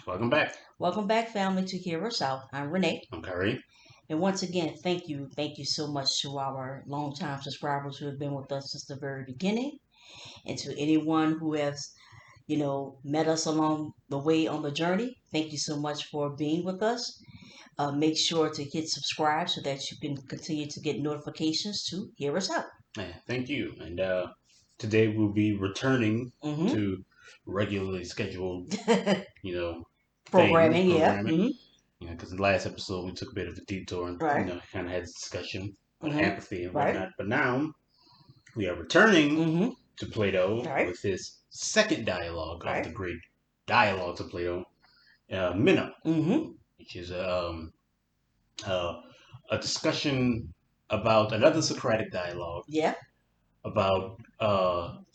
Welcome back. Welcome back, family, to Hear Us Out. I'm Renee. I'm Curry. And once again, thank you so much to our longtime subscribers who have been with us since the very beginning. And to anyone who has, met us along the way on the journey, thank you so much for being with us. Make sure to hit subscribe so that you can continue to get notifications to Hear Us Out. Yeah, thank you. And today we'll be returning Mm-hmm. to regularly scheduled, you know, things, Programming, yeah. programming. Mm-hmm. Because in the last episode we took a bit of a detour and, Right. kind of had a discussion about Mm-hmm. apathy and Right. whatnot. But now we are returning Mm-hmm. to Plato Right. with his second dialogue of Right. the great Dialogues of Plato, Meno, Mm-hmm. which is uh, a discussion about another Socratic dialogue Yeah. about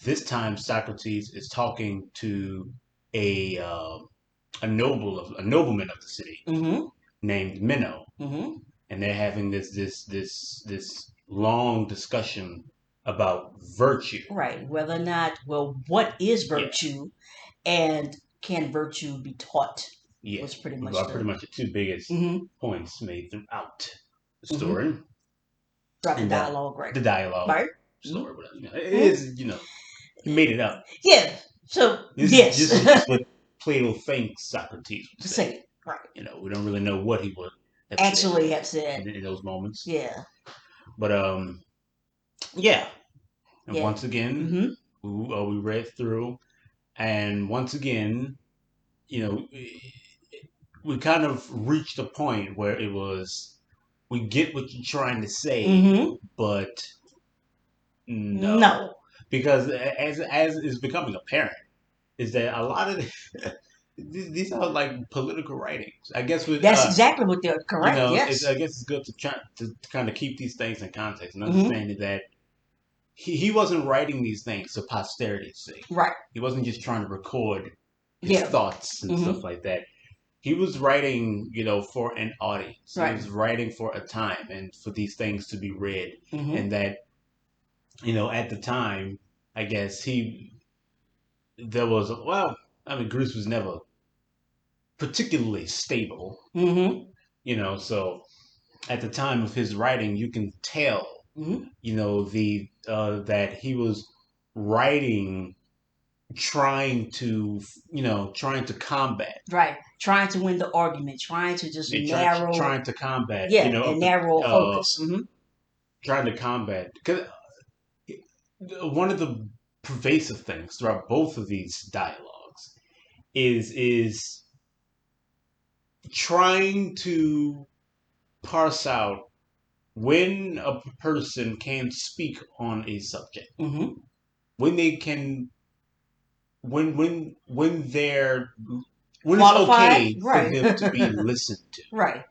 this time Socrates is talking to a uh, a nobleman of the city Mm-hmm. named Meno, Mm-hmm. and they're having this long discussion about virtue. Right. Whether or not, well, what is Yeah, virtue and can virtue be taught yeah, was pretty much are pretty the. much the two biggest Mm-hmm. points made throughout the Mm-hmm. story Throughout the and dialogue, right? the dialogue Right? Mm-hmm. story. Whatever. It Mm-hmm. is he made it up. Yeah. So, This is yes. just what Plato thinks Socrates would say. Say, right. We don't really know what he would have said Actually have said, in those moments. yeah. But yeah. And Yeah. once again, Mm-hmm. we read through, and once again, you know, we kind of reached a point where it was we get what you're trying to say, Mm-hmm. but no, No. because as is becoming apparent, is that a lot of these are like political writings. I guess with That's exactly what they're correct. it's I Yes. guess it's good to try to kind of keep these things in context and Mm-hmm. understanding that he wasn't writing these things to posterity's sake. Right. He wasn't just trying to record his Yeah. thoughts and Mm-hmm. stuff like that. He was writing, for an audience. He Right. was writing for a time and for these things to be read. Mm-hmm. And that, at the time, I guess there was, well, I mean, Greece was never particularly stable, Mm-hmm. so at the time of his writing, you can tell, Mm-hmm. the that he was writing trying to combat, Right. Trying to win the argument, trying to just narrow, trying to combat, yeah, and narrow focus. Mm-hmm. trying to combat. Because one of the pervasive things throughout both of these dialogues is trying to parse out when a person can speak on a subject, Mm-hmm. when they can, when they're when it's Qualified, okay for right? them to be listened to. Right.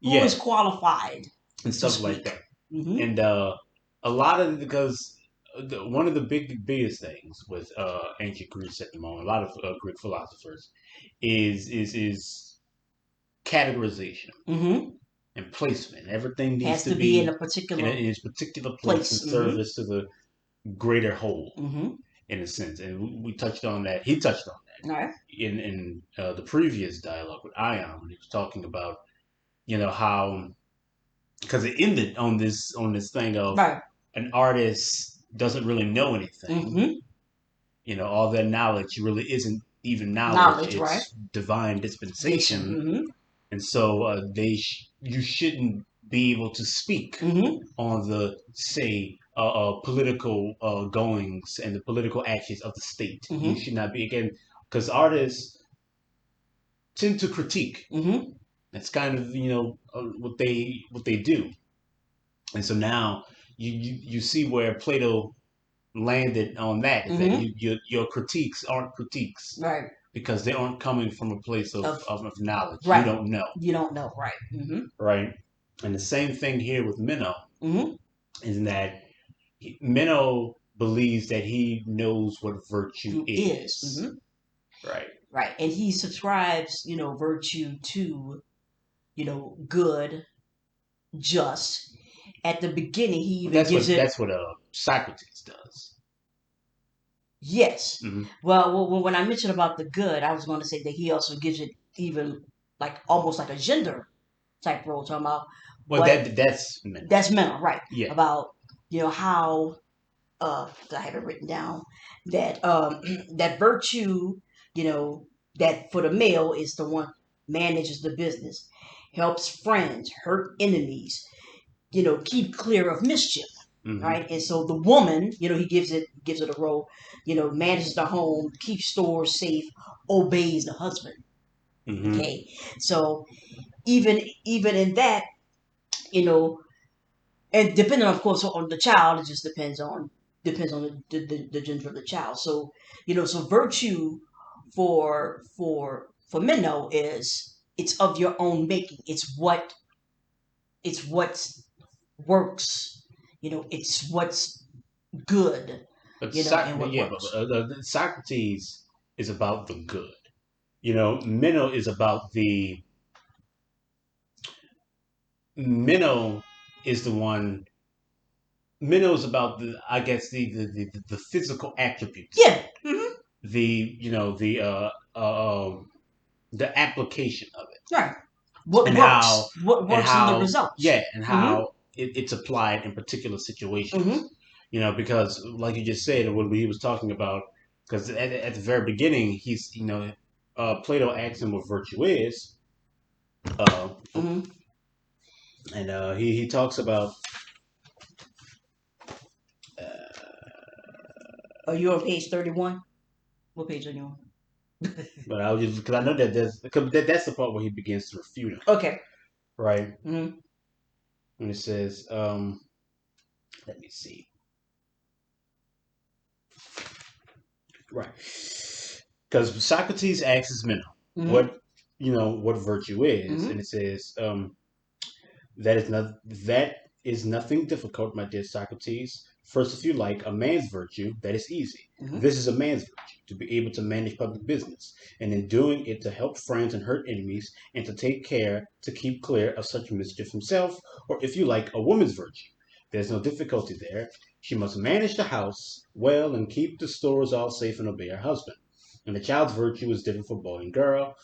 Who is Yeah, qualified and to stuff like speak? that. Mm-hmm. And a lot of because one of the biggest things with ancient Greece at the moment, a lot of Greek philosophers is categorization Mm-hmm. and placement. Everything needs Has to to be in be a in particular its particular place in place. Mm-hmm. service to the greater whole, Mm-hmm. in a sense. And we touched on that. He touched on that All right. in the previous dialogue with Ion when he was talking about how, because it ended on this thing of Right. an artist doesn't really know anything. Mm-hmm. All their knowledge really isn't even knowledge; Knowledge, right? it's divine Station. dispensation. Mm-hmm. And so you shouldn't be able to speak Mm-hmm. on the, say, political goings and the political actions of the state. You Mm-hmm. should not be, again, because artists tend to critique. Mm-hmm. That's kind of what they do. And so now you see where Plato landed on that, is that Mm-hmm. your critiques aren't critiques Right. because they aren't coming from a place of, Of of, of knowledge. You right. don't know, You don't know. Right. Mm-hmm. right? And the same thing here with Meno Mm-hmm. is that Meno believes that he knows what virtue Who is. is, Mm-hmm. right? Right. And he subscribes, virtue to, good, just. At the beginning, he Well, even gives it. that's what Socrates does. Yes. Hmm. Well, when I mentioned about the good, I was going to say that he also gives it even like almost like a gender type role, talking about Well, what that's Meno. that's mental, right? Yeah. About how I have it written down that that virtue, you know, that for the male is the one manages the business, helps friends, hurt enemies, keep clear of mischief, Mm-hmm. right? And so the woman, he gives it a role, manages the home, keeps stores safe, obeys the husband. Mm-hmm. Okay, so even in that, you know, and depending, of course, on the child, it just depends on the gender of the child. So so virtue for Meno is it's of your own making. It's what works. It's what's good. And what works. Socrates is about the good. Meno is about the Meno is the one. Meno is about the, I guess, the physical attributes of Yeah. it. Hmm. The you know the application of it, Right. What and works? how What and works in the how results? yeah, and Hmm. how it's applied in particular Hmm. situations. Because like you just said, when he was talking about, because at the very beginning, he's Plato asks him what virtue is, uh, Hmm. and he talks about. Are you on page 31? What page are you on? But I was just because I know that that's the part where he begins to refute him, Okay. right? Hmm. And it says, let me see, right? Because Socrates asks Meno Hmm. what virtue is, and Hmm. it says, that is nothing difficult, my dear Socrates. First, if you like, a man's virtue, that is easy. Hmm. This is a man's virtue, to be able to manage public business, and in doing it to help friends and hurt enemies, and to take care to keep clear of such mischief himself. Or if you like, a woman's virtue. There's no difficulty there. She must manage the house well and keep the stores all safe and obey her husband. And the child's virtue is different for boy and girl,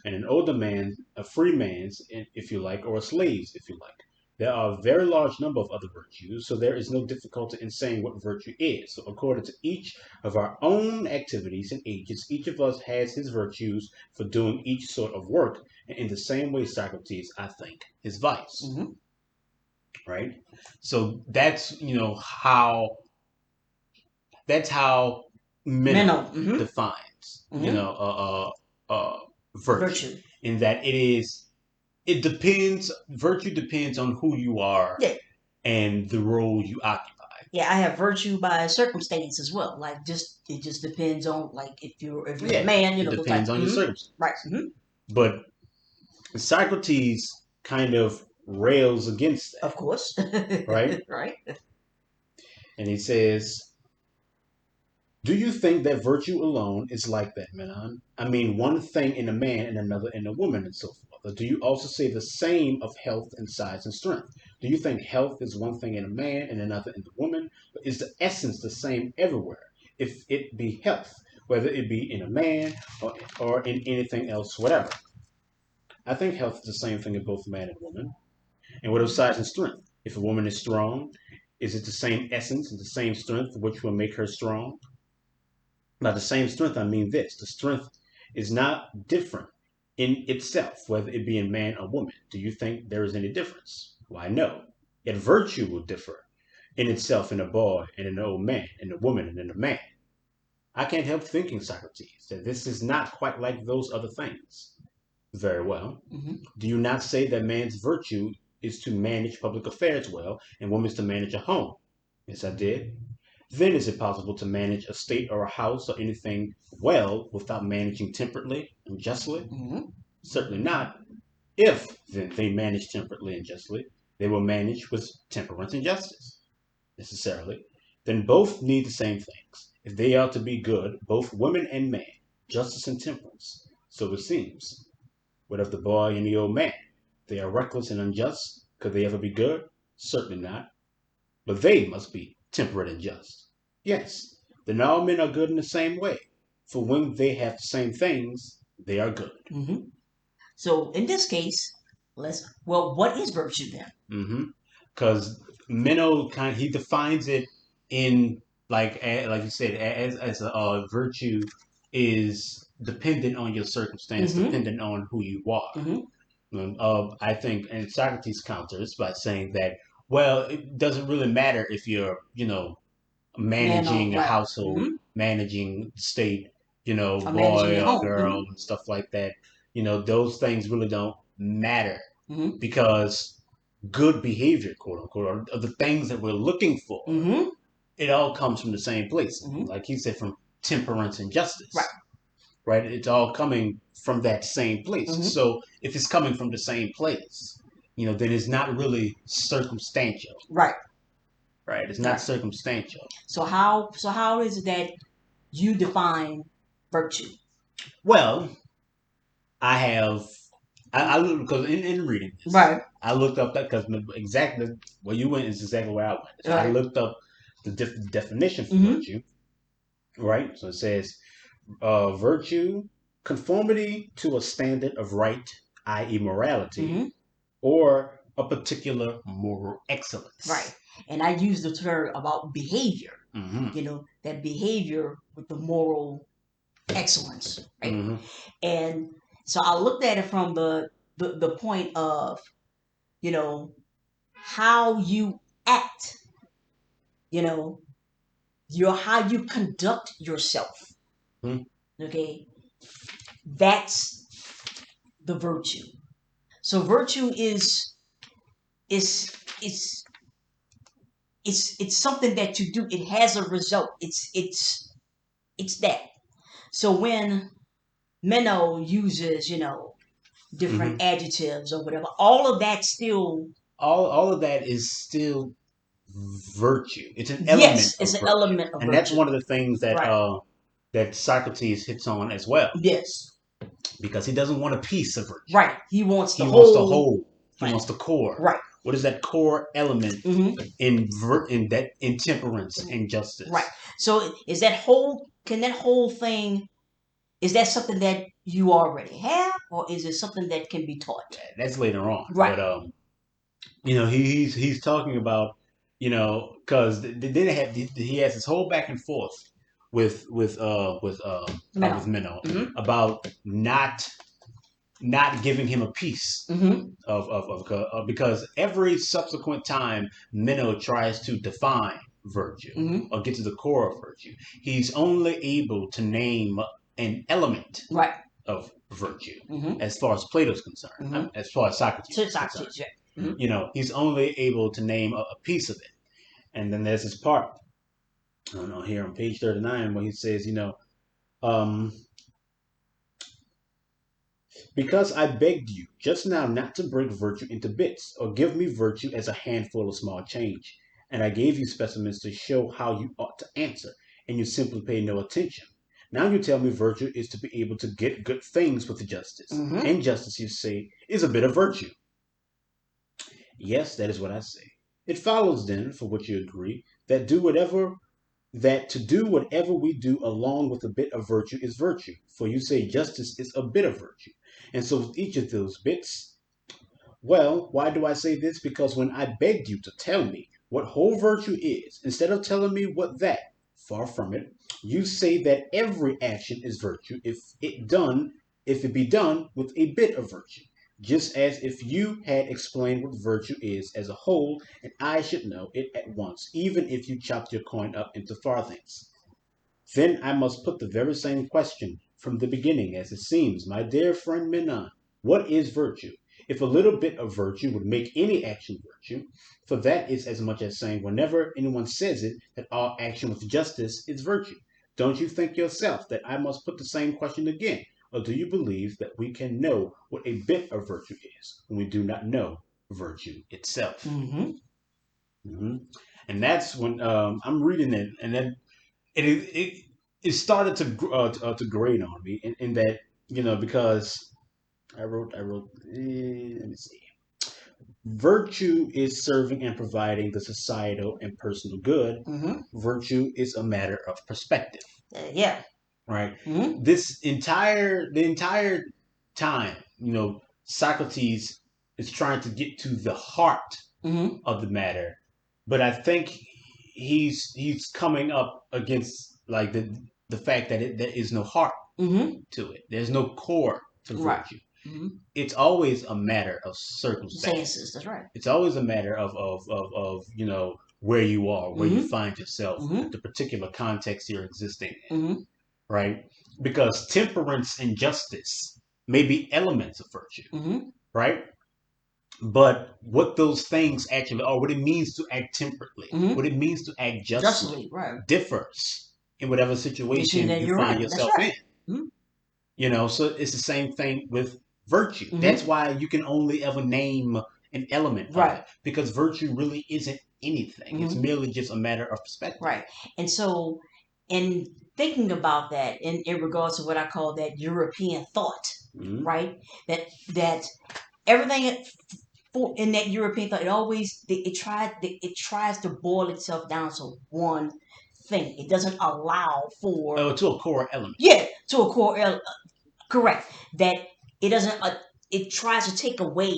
and an older man, a free man's, if you like, or a slave's, if you like. There are a very large number of other virtues, so there is no difficulty in saying what virtue is. So, according to each of our own activities and ages, each of us has his virtues for doing each sort of work. And in the same way, Socrates, I think, his vice, Hmm. right? So that's how Meno. Meno Hmm. defines, Hmm. virtue, Virtue. in that it depends. Virtue depends on who you are Yeah. and the role you occupy. Yeah, I have virtue by circumstance as well. Like just it just depends on like if you're a Yeah, man, it those type. depends on your Right. circumstance. Hmm. But Socrates kind of rails against Of that, course. right? Right. And he says, "Do you think that virtue alone is like that, Menon? I mean, one thing in a man and another in a woman, and so forth. Or do you also say the same of health and size and strength? Do you think health is one thing in a man and another in the woman? Or is the essence the same everywhere, if it be health, whether it be in a man or in anything else, whatever? I think health is the same thing in both man and woman. And what of size and strength? If a woman is strong, is it the same essence and the same strength which will make her strong? By the same strength, I mean this: the strength is not different in itself, whether it be in man or woman. Do you think there is any difference? Why, no. Yet virtue will differ in itself in a boy and in an old man, in a woman and in a man. I can't help thinking, Socrates, that this is not quite like those other things. Very well. Hmm. Do you not say that man's virtue is to manage public affairs well, and woman's to manage a home? Yes, I did. Then is it possible to manage a state or a house or anything well without managing temperately and justly? Hmm. Certainly not. If then they manage temperately and justly, they will manage with temperance and justice, necessarily. Then both need the same things. If they are to be good, both women and man, justice and temperance, so it seems. What of the boy and the old man? They are reckless and unjust. Could they ever be good? Certainly not. But they must be temperate and just. Yes, then all men are good in the same way, for when they have the same things, they are good. Hmm. So in this case, what is virtue then? Mm-hmm. Because Meno he defines it in like you said as a virtue is dependent on your circumstance, Mm-hmm. dependent on who you are. Mm-hmm. I think, and Socrates counters by saying that, well, it doesn't really matter if you're, Meno, managing a right? household, Mm-hmm. managing state, Or managing boy your or home. Mm-hmm. girl and stuff like that. Those things really don't matter Mm-hmm. because good behavior, quote unquote, or the things that we're looking for, Mm-hmm. it all comes from the same place. Mm-hmm. Like he said, from temperance and Right. justice, right? It's all coming from that same place. Mm-hmm. So if it's coming from the same place, then it's not really circumstantial, Right. right? It's not Right. circumstantial. So how is it that you define virtue? Well, I have, I looked because in reading this, Right. I looked up that because exactly where you went is exactly where I went. So I Right. looked up the definition for Mm-hmm. virtue, right? So it says virtue, conformity to a standard of right, i.e., morality, Mm-hmm. or a particular moral Right. excellence. And I use the term about behavior. Mm-hmm. That behavior with the moral excellence, right? Mm-hmm. And so I looked at it from the point of you know how you act, you know, your how you conduct yourself. Mm-hmm. Okay, that's the virtue. So virtue is is it's something that you do. It has a result. It's that. So when Meno uses, different Mm-hmm. adjectives or whatever, all of that still, All of that is still virtue. It's an element yes, it's of an virtue, element of and that's virtue. one of the things Right. that Socrates hits on as well, Yes. because he doesn't want a piece of virtue. Right. He wants the He wants the whole whole. He planet. wants the core. Right. What is that core element Mm-hmm. in temperance and Right. justice? So can that whole thing, is that something that you already have, or is it something that can be taught? That's later on, Right. but he's talking about because then he has this whole back and forth with Meno. Minnow Mm-hmm. about not giving him a piece Mm-hmm. because every subsequent time Minnow tries to define virtue Mm-hmm. or get to the core of virtue, he's only able to name an element Right. of virtue Mm-hmm. as far as Plato's concerned. Mm-hmm. As far as Socrates So is concerned, Socrates, yeah. Mm-hmm. he's only able to name a piece of it. And then there's this part, I don't know, here on page 39 where he says, um, because I begged you just now not to break virtue into bits, or give me virtue as a handful of small change. And I gave you specimens to show how you ought to answer, and you simply pay no attention. Now you tell me virtue is to be able to get good things with justice. Mm-hmm. And justice, you say, is a bit of virtue. Yes, that is what I say. It follows then, for which you agree, that to do whatever we do along with a bit of virtue is virtue. For you say justice is a bit of virtue. And so with each of those bits, well, why do I say this? Because when I begged you to tell me what whole virtue is, instead of telling me what that, far from it, you say that every action is virtue if it be done with a bit of virtue. Just as if you had explained what virtue is as a whole, and I should know it at once, even if you chopped your coin up into farthings. Then I must put the very same question from the beginning as it seems, my dear friend Menon. What is virtue? If a little bit of virtue would make any action virtue, for that is as much as saying whenever anyone says it, that all action with justice is virtue. Don't you think yourself that I must put the same question again? Or do you believe that we can know what a bit of virtue is when we do not know virtue itself? Mm-hmm. Hmm. And that's when I'm reading it, and then it started to grate on me in that because I wrote let me see, virtue is serving and providing the societal and personal good. Mm-hmm. Virtue is a matter of perspective, Yeah. right? Mm-hmm. The entire time Socrates is trying to get to the heart Mm-hmm. of the matter, but I think he's coming up against like the fact that there is no heart Mm-hmm. to it. There's no core to Right. virtue. Mm-hmm. It's always a matter of Circumstances. circumstance. That's right. It's always a matter of where you are, where you Mm-hmm. find yourself, Mm-hmm. the particular context you're existing in, Mm-hmm. right? Because temperance and justice may be elements of virtue, Mm-hmm. right? But what those things actually are, what it means to act temperately, Mm-hmm. what it means to act justly, Justly. Right. differs in whatever You see situation that you you're find in. That's yourself right. in. Mm-hmm. So it's the same thing with virtue. That's Mm-hmm. why you can only ever name an element of Right. it because virtue really isn't anything. It's Mm-hmm. merely just a matter of perspective. Right. And so, in thinking about that, in regards to what I call that European thought, Mm-hmm. right? That everything for in that European thought, it tries to boil itself down to one thing. It doesn't allow for To a core element. yeah to a core correct that it doesn't it tries to take away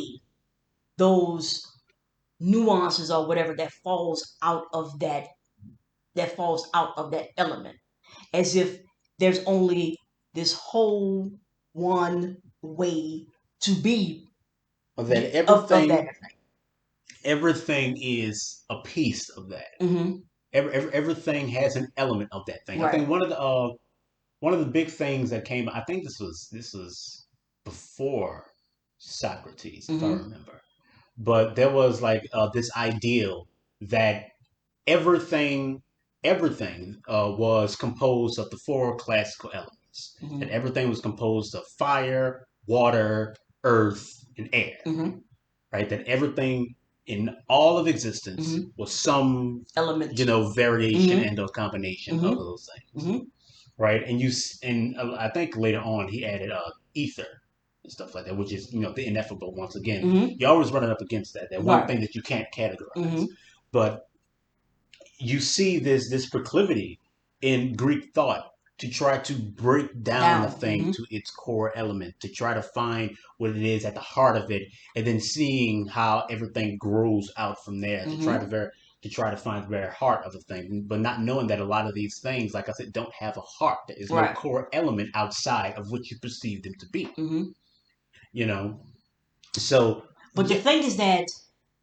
those nuances or whatever that falls out of that element as if there's only this whole one way to be That of that everything is a piece of that. mm-hmm. Everything has an element of that thing. I Right. think one of the big things that came. I think this was before Socrates, if I Mm-hmm. remember. But there was like this ideal that everything everything was composed of the four classical elements. That Mm-hmm. everything was composed of fire, water, earth, and air. Mm-hmm. Right? That everything in all of existence Mm-hmm. was some Element. variation Mm-hmm. and a combination of Mm-hmm. those things. Mm-hmm. Right? And I think later on he added ether and stuff like that, which is the ineffable. Once again, Mm-hmm. you're always running up against that one Right. thing that you can't categorize. Mm-hmm. But you see this proclivity in Greek thought to try to break down a Down. thing Mm-hmm. to its core element, to try to find what it is at the heart of it, and then seeing how everything grows out from there to try Mm-hmm. to find the very heart of the thing, but not knowing that a lot of these things, like I said, don't have a heart. There is no Right. core element outside of what you perceive them to be. Mm-hmm. You know, so But the yeah. thing is that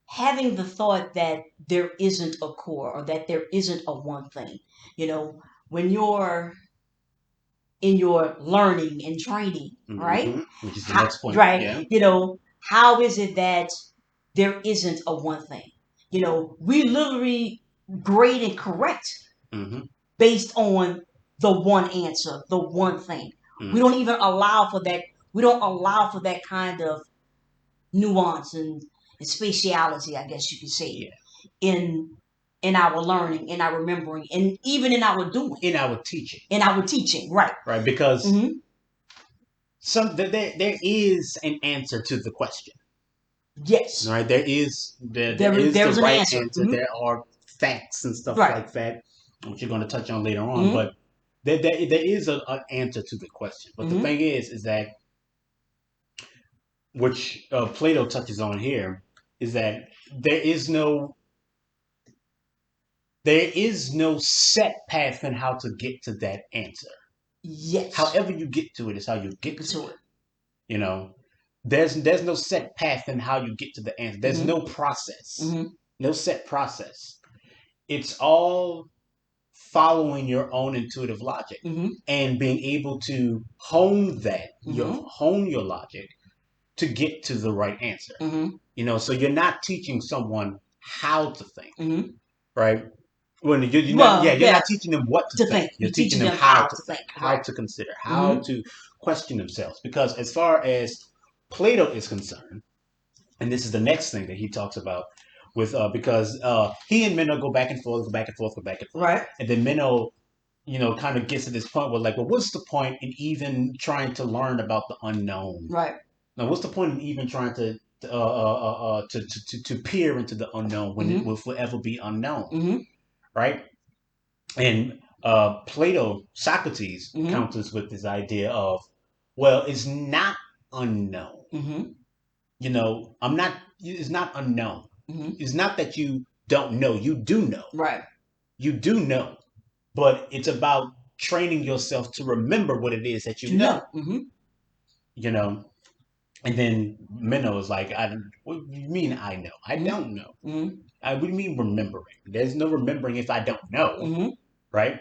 having the thought that there isn't a core or that there isn't a one thing, when you're in your learning and training, right? Which is the How, next point. right? Yeah. How is it that there isn't a one thing? We literally grade and correct Mm-hmm. based on the one answer, the one thing. We Mm. don't even allow for that. We don't allow for that kind of nuance and spatiality, I guess you could say, Yeah. in in our learning, in our remembering, and even in our doing, In our teaching. in our teaching, right? Right? Because Mm-hmm. there is an answer to the question. Yes, Right? There is the there's an right answer. answer. Mm-hmm. There are facts and stuff Right. like that, which you're going to touch on later on. Mm-hmm. But there is an answer to the question. But the Mm-hmm. thing is that which Plato touches on here is that there is no there is no set path in how to get to that answer. Yes. However you get to it is how you You get can to do it. it. You know, there's no set path in how you get to the answer. There's Mm-hmm. no process, Mm-hmm. no set process. It's all following your own intuitive logic Mm-hmm. and being able to Mm-hmm. hone your logic to get to the right answer. Mm-hmm. So you're not teaching someone how to think, Mm-hmm. right? When you're not, yeah, Well, you're yeah, not teaching them what to to think. think. You're You're teaching teaching them them how how to to think, think. how Right. to consider, how Mm-hmm. to question themselves. Because as far as Plato is concerned, and this is the next thing that he talks about with because he and Meno go back and forth, go back and forth, go back and forth, Right. and then Meno, kind of gets to this point where like, well, what's the point in even trying to learn about the unknown? Right. Now, what's the point in even trying to peer into the unknown when it Mm-hmm. will forever be unknown, Mm-hmm. right? And Socrates Mm-hmm. counters with this idea of, well, it's not unknown. Mm-hmm. I'm not. It's not unknown. Mm-hmm. It's not that you don't know. You do know. Right. You do know. But it's about training yourself to remember what it is that you To know. know. Mm-hmm. You know. And then Meno is like, what do you mean I know? I don't know. Mm-hmm. What do you mean remembering? There's no remembering if I don't know, Mm-hmm. right?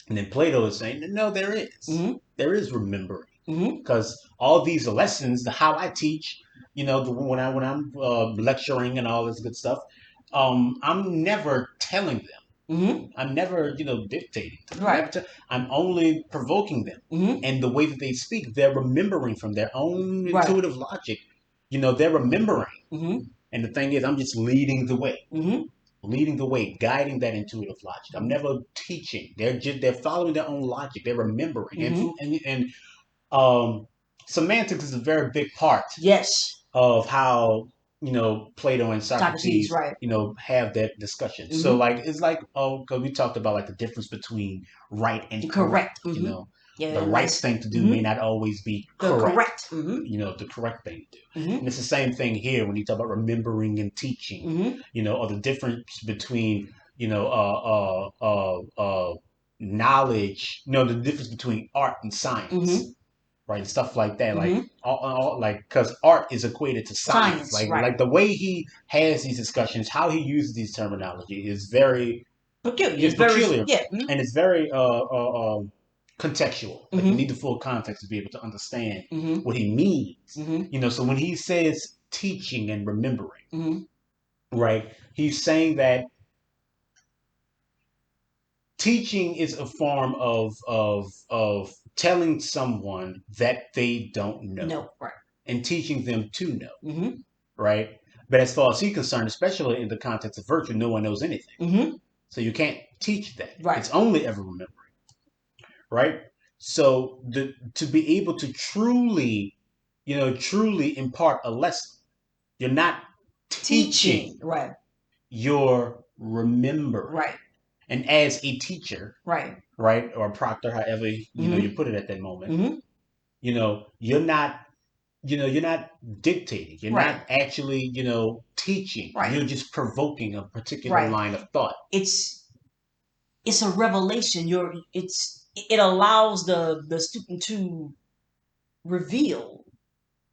And then Plato is saying, no, there is. Mm-hmm. There is remembering. Mm-hmm. Because all these lessons, the how I teach, when I'm lecturing and all this good stuff, I'm never telling them. Mm-hmm. I'm never, dictating to them. Right. I'm only provoking them. Mm-hmm. And the way that they speak, they're remembering from their own Right. intuitive logic. They're remembering. Mm-hmm. And the thing is, I'm just leading the way, Mm-hmm. guiding that intuitive logic. I'm never teaching. They're following their own logic. They're remembering, Mm-hmm. and um, semantics is a very big part Yes. of how Plato and Socrates. Socrates Right. have that discussion. So Mm-hmm. like it's like, because we talked about like the difference between right and correct. Correct. Mm-hmm. Yeah. The right Nice. thing to do may Mm-hmm. not always be The correct. correct. Mm-hmm. The correct thing to do. Mm-hmm. And it's the same thing here when you talk about remembering and teaching. Mm-hmm. Or the difference between you know uh knowledge. The difference between art and Mm-hmm. science, right? And stuff like that. Like Mm-hmm. like because art is equated to science. Science. Like Right. the way he has these discussions, how he uses these terminology is very Peculiar. is It's very. peculiar, Yeah. Mm-hmm. and it's very contextual. Like you Mm-hmm. need the full context to be able to understand Mm-hmm. what he means. Mm-hmm. So when he says teaching and remembering, Mm-hmm. right? He's saying that teaching is a form of telling someone that they don't know No. Right. and teaching them to know, Mm-hmm. right? But as far as he's concerned, especially in the context of virtue, no one knows anything. Mm-hmm. So you can't teach that. Right. It's only ever remembering, right? So to be able to truly impart a lesson, you're not Teaching. teaching, Right. you're remembering. Right. And as a teacher, Right. right, or a proctor, however you Mm-hmm. put it at that moment, Mm-hmm. you're not dictating. You're Right. not actually teaching. Right. You're just provoking a particular Right. line of thought It's it's a revelation. It allows the student to reveal,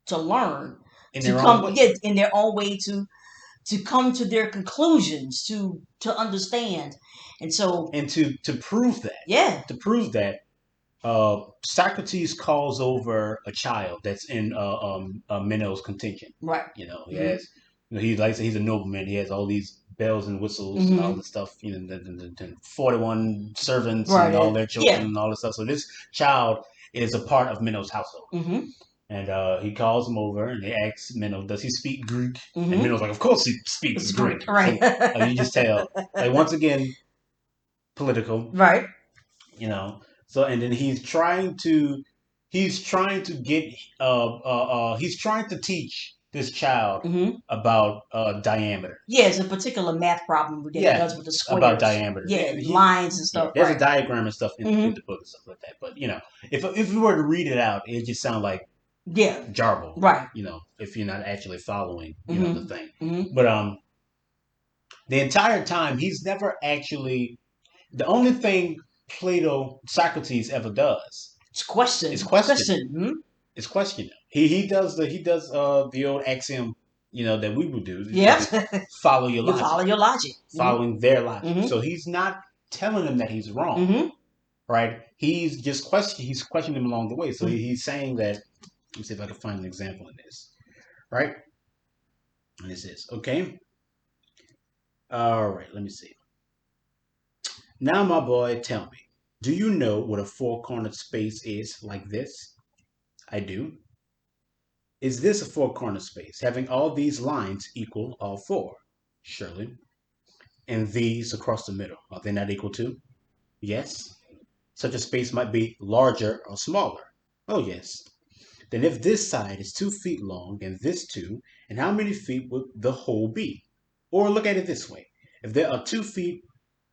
to learn, in to their own come, way. yeah, in their own way, to come to their conclusions, to understand. And so, And to prove that, yeah. Socrates calls over a child that's in Meno's contingent. Right. He Mm-hmm. has, he likes he's a nobleman. He has all these bells and whistles and all Mm-hmm. this stuff. 41 servants Right. and all their children Yeah. and all this stuff. So this child is a part of Meno's household. Mm-hmm. And he calls him over and he asks Meno, does he speak Greek? And Mm-hmm. Meno's like, of course he speaks It's Greek. great. Right. So you just tell, like, once again, political, Right. you know. So and then he's trying to teach this child Mm-hmm. about diameter. Yeah, it's a particular math problem that he Yeah, does with the about squares. diameter. Yeah, lines and Yeah, stuff. there's a Right. diagram and stuff in Mm-hmm. the book and stuff like that. But if we were to read it out, it just sound like Yeah. jarble. Right. If you're not actually following, the Mm-hmm. thing. Mm-hmm. But the entire time he's never actually. The only thing Socrates ever does It's question. is question. Question. Mm-hmm. It's question. He does the old axiom, that we would do. Yeah. Just follow your You logic, follow your logic. Mm-hmm. following their logic. Mm-hmm. So he's not telling them that he's wrong, Mm-hmm. right? He's just He's questioning them along the way. So he's saying that. Let me see if I can find an example in this. Right, and it says, okay, all right. Let me see. Now, my boy, tell me, do you know what a four-cornered space is like this? I do. Is this a four-cornered space, having all these lines equal all four? Surely. And these across the middle, are they not equal too? Yes. Such a space might be larger or smaller. Oh, yes. Then if this side is 2 feet long and this two, and how many feet would the whole be? Or look at it this way. If there are 2 feet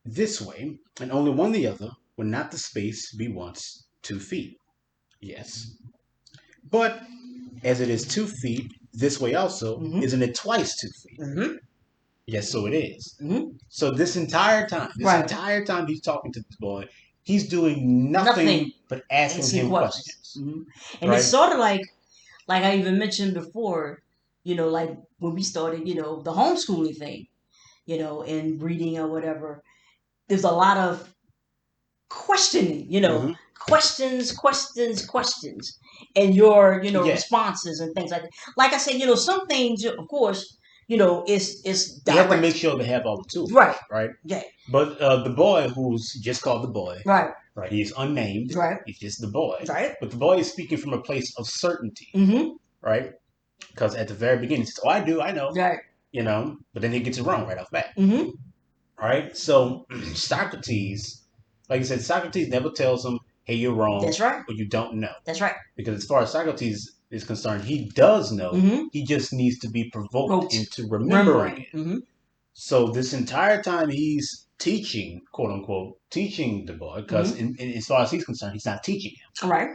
this way and only one the other, would not the space be once 2 feet? Yes. But as it is 2 feet, this way also, isn't it twice 2 feet? Yes, so it is. So this entire time, entire time he's talking to this boy, he's doing nothing but asking him questions. And it's sort of like I even mentioned before, like when we started, the homeschooling thing, and reading or whatever, there's a lot of questioning, questions, and your, responses and things like that. Like I said, some things, of course, it's You have direct. to make sure they have all the tools, Right. right? Yeah. But the boy who's just called the boy, Right. right? He's unnamed, Right. he's just the boy, Right. but the boy is speaking from a place of certainty, right? Because at the very beginning, he says, "Oh, I know," Right. but then he gets it wrong right off bat. Mm-hmm. Right? So Socrates, like I said, Socrates never tells him, "Hey, you're wrong," That's right. or "You don't know," That's right. because as far as Socrates is concerned, he does know. He just needs to be provoked into remembering it. So this entire time he's teaching, quote unquote, teaching the boy, because as far as he's concerned, he's not teaching him. Right.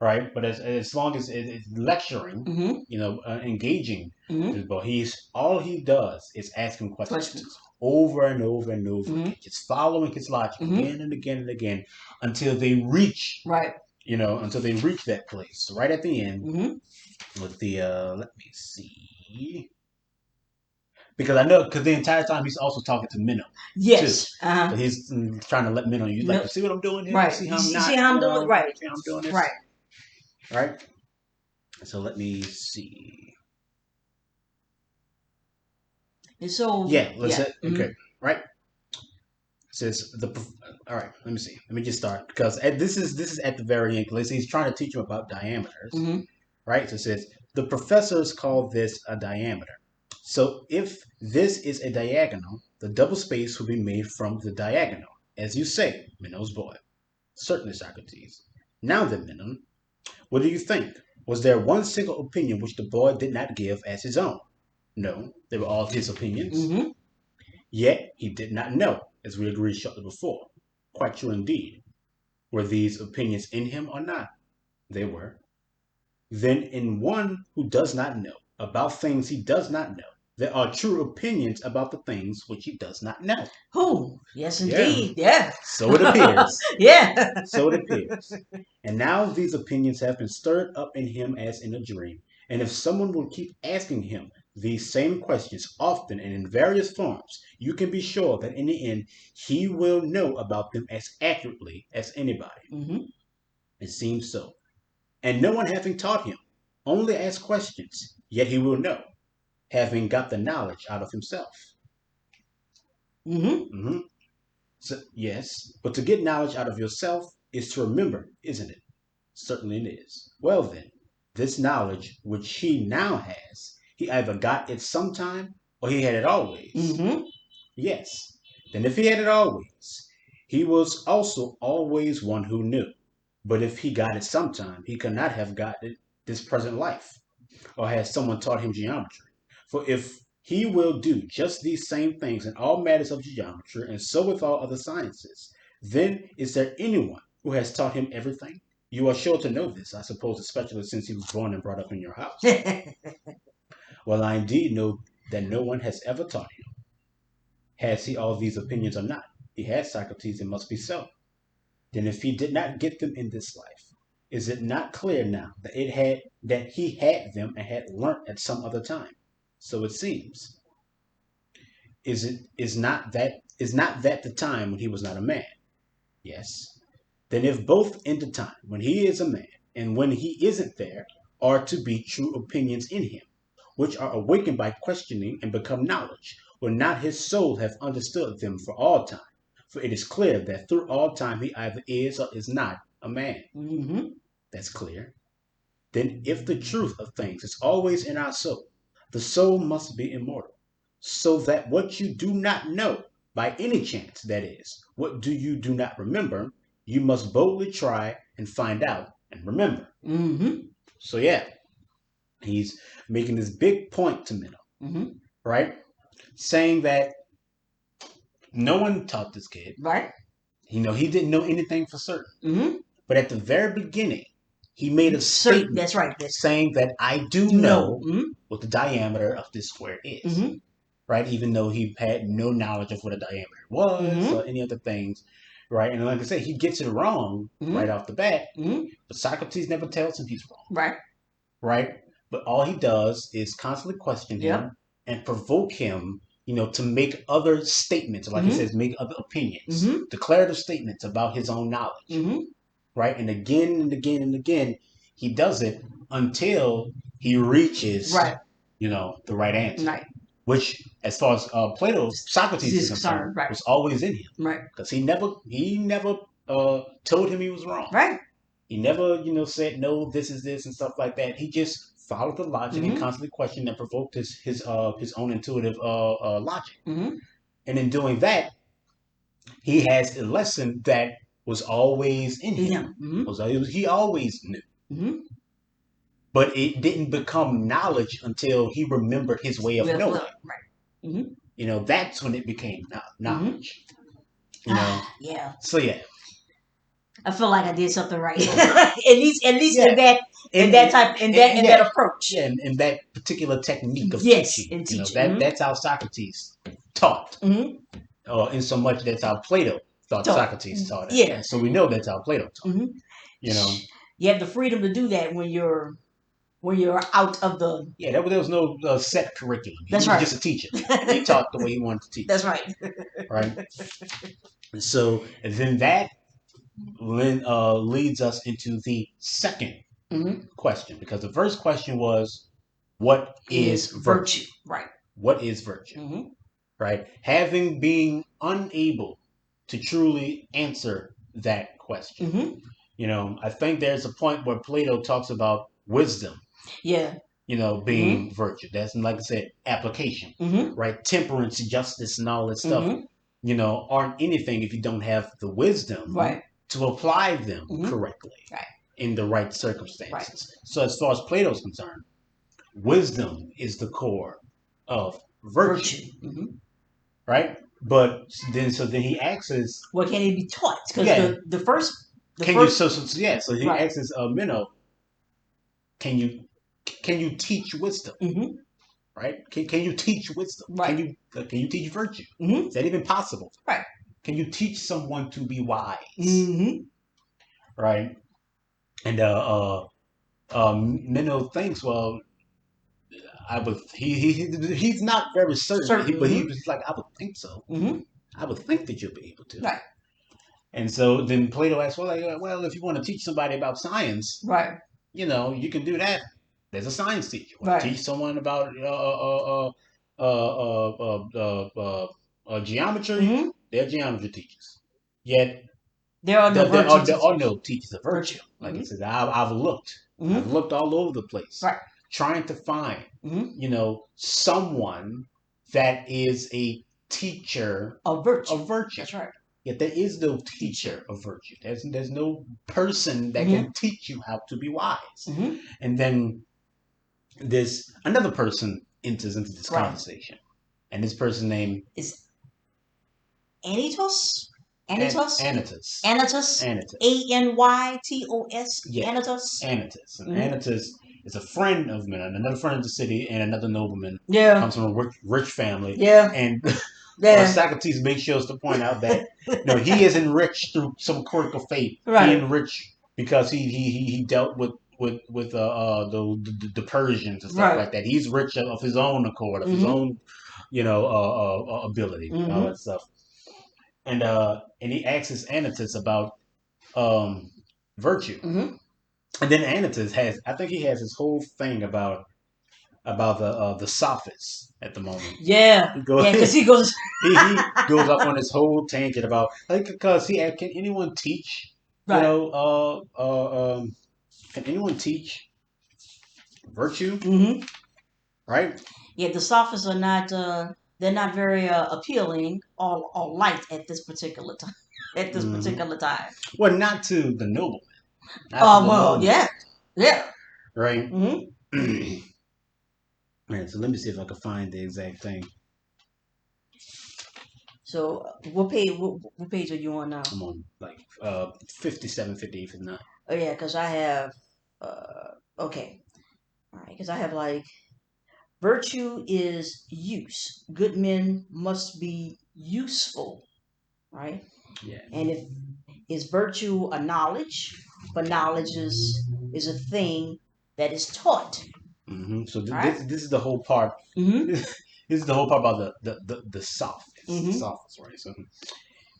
Right, but as long as it's lecturing, engaging this boy, all he does is ask him questions over and over and over again, just following his logic again and again and again until they reach, until they reach that place right at the end with the let me see, because I know because the entire time he's also talking to Meno. Yes. Too. So he's trying to let Meno, you like to see what I'm doing here? Right. See how I'm see how I'm doing? Right. See how I'm doing this? Right. Right. So let me see. And so let's okay, right. It says all right. Let me see. Let me just start because this is at the very end. He's trying to teach him about diameters, right? So it says the professors call this a diameter. So if this is a diagonal, the double space will be made from the diagonal, as you say, Meno's boy. Certainly, Socrates. Now then, Meno, what do you think? Was there one single opinion which the boy did not give as his own? No, they were all his opinions. Yet he did not know, as we agreed shortly before. Quite true indeed. Were these opinions in him or not? They were. Then in one who does not know about things he does not know, there are true opinions about the things which he does not know. Who? Yes, indeed. Yeah. So it appears. Yeah. So it appears. And now these opinions have been stirred up in him as in a dream. And if someone will keep asking him these same questions often and in various forms, you can be sure that in the end he will know about them as accurately as anybody. It seems so. And no one having taught him, only ask questions, yet he will know, having got the knowledge out of himself. So, yes, but to get knowledge out of yourself is to remember, isn't it? Certainly it is. Well then, this knowledge which he now has, he either got it sometime or he had it always. Yes. Then if he had it always, he was also always one who knew. But if he got it sometime, he could not have got it this present life, or has someone taught him geometry. For if he will do just these same things in all matters of geometry, and so with all other sciences, then is there anyone who has taught him everything? You are sure to know this, I suppose, especially since he was born and brought up in your house. Well, I indeed know that no one has ever taught him. Has he all these opinions or not? He has, Socrates, it must be so. Then if he did not get them in this life, is it not clear now that he had them and had learnt at some other time? So it seems. Is not that the time when he was not a man? Yes. Then if both in the time when he is a man and when he isn't there are to be true opinions in him, which are awakened by questioning and become knowledge, will not his soul have understood them for all time? For it is clear that through all time he either is or is not a man. That's clear. Then if the truth of things is always in our soul, the soul must be immortal. So that what you do not know, by any chance, that is, what you do not remember, you must boldly try and find out and remember. So yeah, he's making this big point to Meno, right? Saying that no one taught this kid. Right. He didn't know anything for certain. But at the very beginning, he made a statement. That's right. That's saying that I do know what the diameter of this square is. Right? Even though he had no knowledge of what a diameter was or any other things. Right? And like I said, he gets it wrong right off the bat. But Socrates never tells him he's wrong. Right. Right? But all he does is constantly question him and provoke him, to make other statements, like he says, make other opinions, declarative statements about his own knowledge. Right? And again, he does it until he reaches, the right answer. Right. Which, as far as Socrates is concerned, was always in him. Right. Because he never told him he was wrong. Right. He never, said, no, this is this and stuff like that. He just followed the logic and constantly questioned and provoked his own intuitive logic. And in doing that, he has a lesson that was always in him. He always knew. But it didn't become knowledge until he remembered his way of knowing. Right. That's when it became knowledge. Yeah. So yeah. I feel like I did something right. at least in that approach. Yeah, in that particular technique of teaching. That's how Socrates taught. In so much that's how Plato thought Socrates taught it. Yeah. And so we know that's how Plato taught. You have the freedom to do that when you're out of the... Yeah, there was no set curriculum. He was just a teacher. He taught the way he wanted to teach. That's right. Right? And then that leads us into the second question. Because the first question was, what is virtue? Right. What is virtue? Right? Having been unable to truly answer that question. I think there's a point where Plato talks about wisdom. Yeah. Being virtue. That's, like I said, application. Right? Temperance, justice, and all that stuff, aren't anything if you don't have the wisdom to apply them correctly in the right circumstances. Right. So as far as Plato's concerned, wisdom is the core of virtue. Right? But then he asks, what can it be taught? Because the first... So he asks Meno, can you teach wisdom? Right? Can you teach wisdom? Right. Can you teach virtue? Is that even possible? Right. Can you teach someone to be wise? Right? And Meno thinks, well, he's not very certain, but he was like, I would think so. I would think that you'll be able to. Right. And so then Plato asks, well, if you want to teach somebody about science, right, you can do that. There's a science teacher. Right. Teach someone about geometry. They're geometry teachers. Yet there are no teachers of virtue. Like I said, I've looked. I've looked all over the place, right, trying to find, someone that is a teacher of virtue. That's right. Yet there is no teacher of virtue. There's no person that can teach you how to be wise. And then there's another person enters into this conversation, and this person's name is Anytos. Anytos. Anytos. Anytos. Yeah. Anytos. Anytos. And Anytos is a friend of mine, another friend of the city, and another nobleman. Yeah. Comes from a rich family. Yeah. And Socrates makes sure to point out that he isn't rich through some quirk of fate. Right. He isn't rich because he dealt with the Persians and stuff like that. He's rich of his own accord, of his own ability, all that stuff. And he asks Anytus about virtue. And then Anytus has his whole thing about the sophists at the moment. Yeah, because he goes he goes up on this whole tangent about because can anyone teach? Right. Can anyone teach virtue? Right. Yeah, the sophists are not. They're not very appealing or light at this particular time. Well, not to the nobleman. Yeah. Right. Man, so let me see if I can find the exact thing. So what page are you on now? I'm on 57, 58, 59. Oh yeah, because I have Okay, all right, because I have like virtue is use. Good men must be useful, right? Yeah. And if is virtue a knowledge, but knowledge is a thing that is taught, So right? this is the whole part. Mm-hmm. This is the whole part about the sophists. The Mm-hmm. sophists, right? So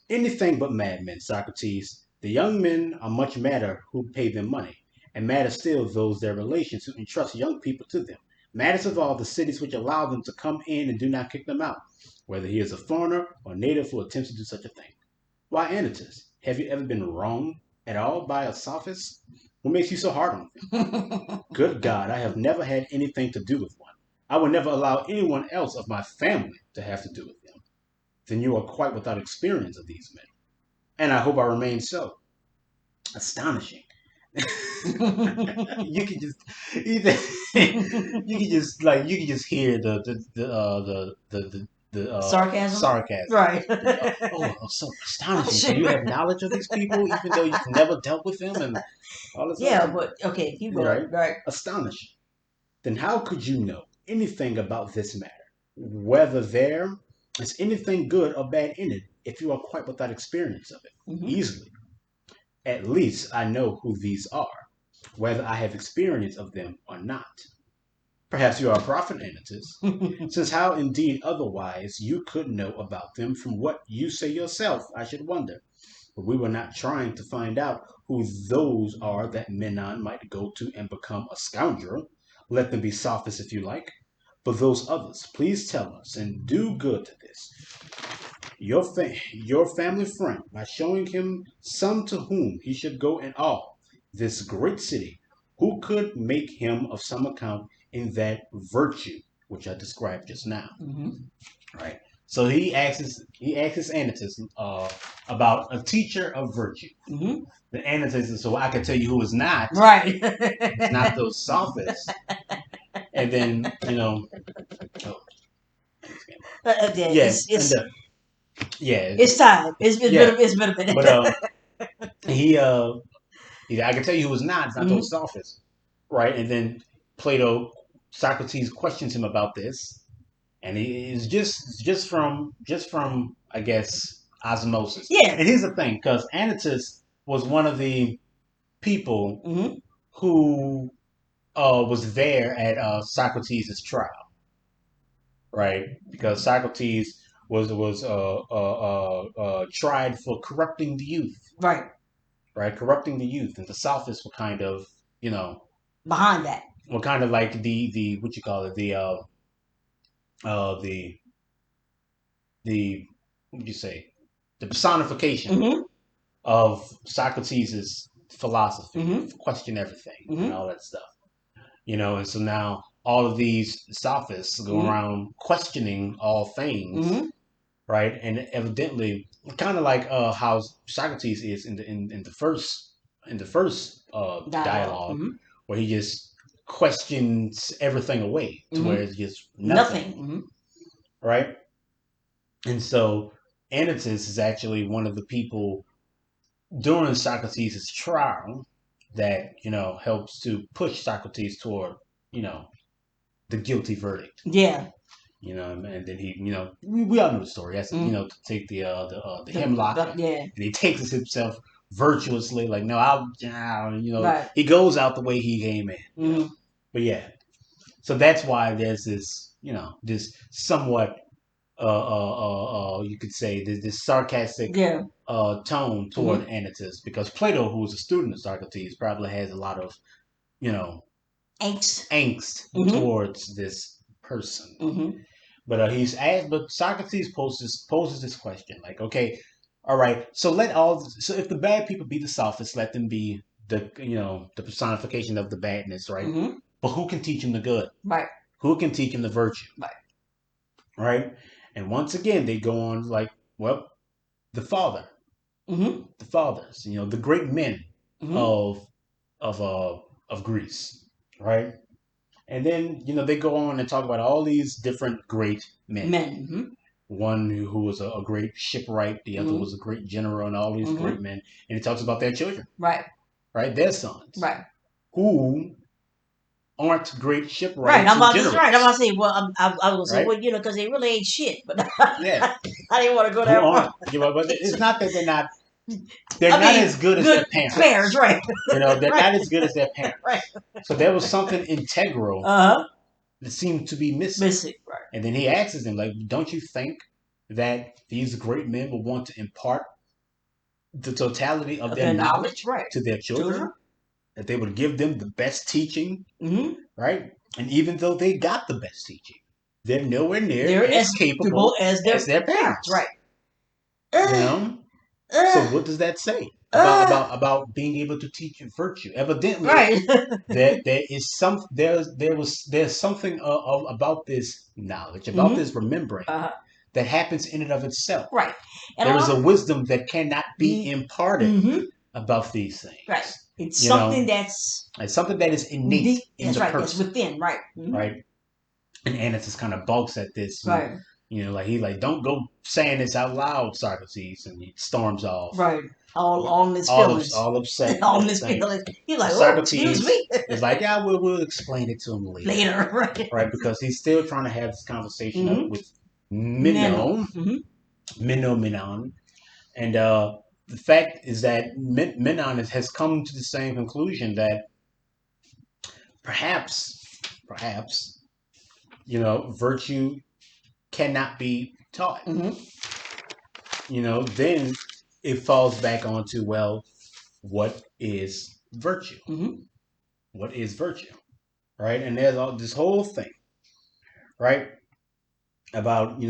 anything but madmen, Socrates. The young men are much madder who pay them money, and madder still those their relations who entrust young people to them. Maddest of all the cities which allow them to come in and do not kick them out, whether he is a foreigner or native who attempts to do such a thing. Why, Anytus, have you ever been wronged at all by a sophist? What makes you so hard on them? Good God, I have never had anything to do with one. I would never allow anyone else of my family to have to do with them. Then you are quite without experience of these men. And I hope I remain so. Astonishing. You can just either you can just hear the Sarcasm, sarcasm. right? So astonishing. So you have knowledge of these people even though you've never dealt with them and all this Yeah, other, but okay, keep going. right? Right. Astonishing. Then how could you know anything about this matter? Whether there is anything good or bad in it if you are quite without experience of it? Mm-hmm. Easily. At least I know who these are, whether I have experience of them or not. Perhaps you are a prophet, Anytus, since how indeed otherwise you could know about them from what you say yourself, I should wonder. But we were not trying to find out who those are that Menon might go to and become a scoundrel. Let them be sophists if you like. But those others, please tell us, and do good to this, your family friend, by showing him some to whom he should go in all this great city, who could make him of some account in that virtue which I described just now. Mm-hmm. Right. So he asks Anytus about a teacher of virtue. Mm-hmm. The Anytus is so I can tell you who is not. Right. It's not those sophists. And then oh, Yeah, yeah, and it's yeah, it's time. yeah. It's been a minute. But he I can tell you who is not. It's not Mm-hmm. those sophists, right? And then Plato, Socrates questions him about this, and he is just from I guess osmosis. Yeah. And here's the thing, because Anytus was one of the people Mm-hmm. who was there at Socrates' trial, right? Because Socrates was tried for corrupting the youth, Right. right? Corrupting the youth, and the sophists were kind of you know Behind that. were kind of like the what you call it uh the the what would you say the personification Mm-hmm. of Socrates' philosophy, Mm-hmm. question everything and Mm-hmm. all that stuff. And so now all of these sophists go Mm-hmm. around questioning all things, Mm-hmm. right? And evidently, kind of like how Socrates is in the first Dialogue. dialogue, Mm-hmm. where he just questions everything away to where Mm-hmm. it's just Nothing. nothing, Mm-hmm. right? And so Anytus is actually one of the people during Socrates' trial that helps to push Socrates toward you know the guilty verdict. Yeah. And then we all know the story. He has to Mm-hmm. to take the hemlock, Yeah. and he takes it himself virtuously. Like no, I'll Right. he goes out the way he came in. Mm-hmm. But yeah, so that's why there's this this somewhat you could say this sarcastic Yeah. tone toward Mm-hmm. Anytus, because Plato, who was a student of Socrates, probably has a lot of you know Angst. angst Mm-hmm. towards this person. Mm-hmm. But he's asked, but Socrates poses this question, like, okay, all right, so if the bad people be the sophists, let them be the personification of the badness, right? Mm-hmm. But who can teach him the good? Right. Who can teach him the virtue? Right. Right? And once again, they go on like, well, the father, Mm-hmm. the fathers, the great men Mm-hmm. of of uh of Greece, right? And then they go on and talk about all these different great men. Men. Mm-hmm. One who was a great shipwright, the other Mm-hmm. was a great general, and all these Mm-hmm. great men. And he talks about their children, Right. right? Their sons. Right. who aren't great Right, shipwrights and right. I'm about generals, to say, well, I was gonna say, right? well, because they really ain't shit, but Yeah, I didn't want to go who that far. aren't. But it's not that they're I not mean, as good as good their parents, parents. right? They're Right, not as good as their right. parents. So there was something integral Uh huh. that seemed to be missing. Missing, right? And then he asks him, like, don't you think that these great men will want to impart the totality of Of their their knowledge, knowledge right? to their Children. children? That they would give them the best teaching, Mm-hmm. right? And even though they got the best teaching, they're nowhere near They're as as capable capable as as their their parents, right? parents. You Uh, know? So uh, what does that say uh, about being able to teach you virtue? Evidently, right. there is some there's something about this knowledge, about Mm-hmm. this remembering Uh-huh. that happens in and of itself. Right. And a There is lot a of wisdom that cannot be the imparted mm-hmm. about these Right. things. It's You something know, that's it's something that is innate deep. in That's the right. That's person, within. Right. Mm-hmm. right? And Anna just kind of balks at this, and Right. like he like don't go saying this out loud, Socrates, and he storms off, Right. All his feelings. all upset and All his everything. feelings. He's And like, oh, excuse Socrates me. is like, yeah, we'll explain it to him later, Later. Right. right? Because he's still trying to have this conversation up Mm-hmm. with Meno. Meno, Mm-hmm. Menon, and the fact is that Menon has come to the same conclusion that perhaps virtue cannot be taught. Mm-hmm. Then it falls back onto, well, what is virtue? Mm-hmm. What is virtue? Right? And there's all this whole thing, right? About,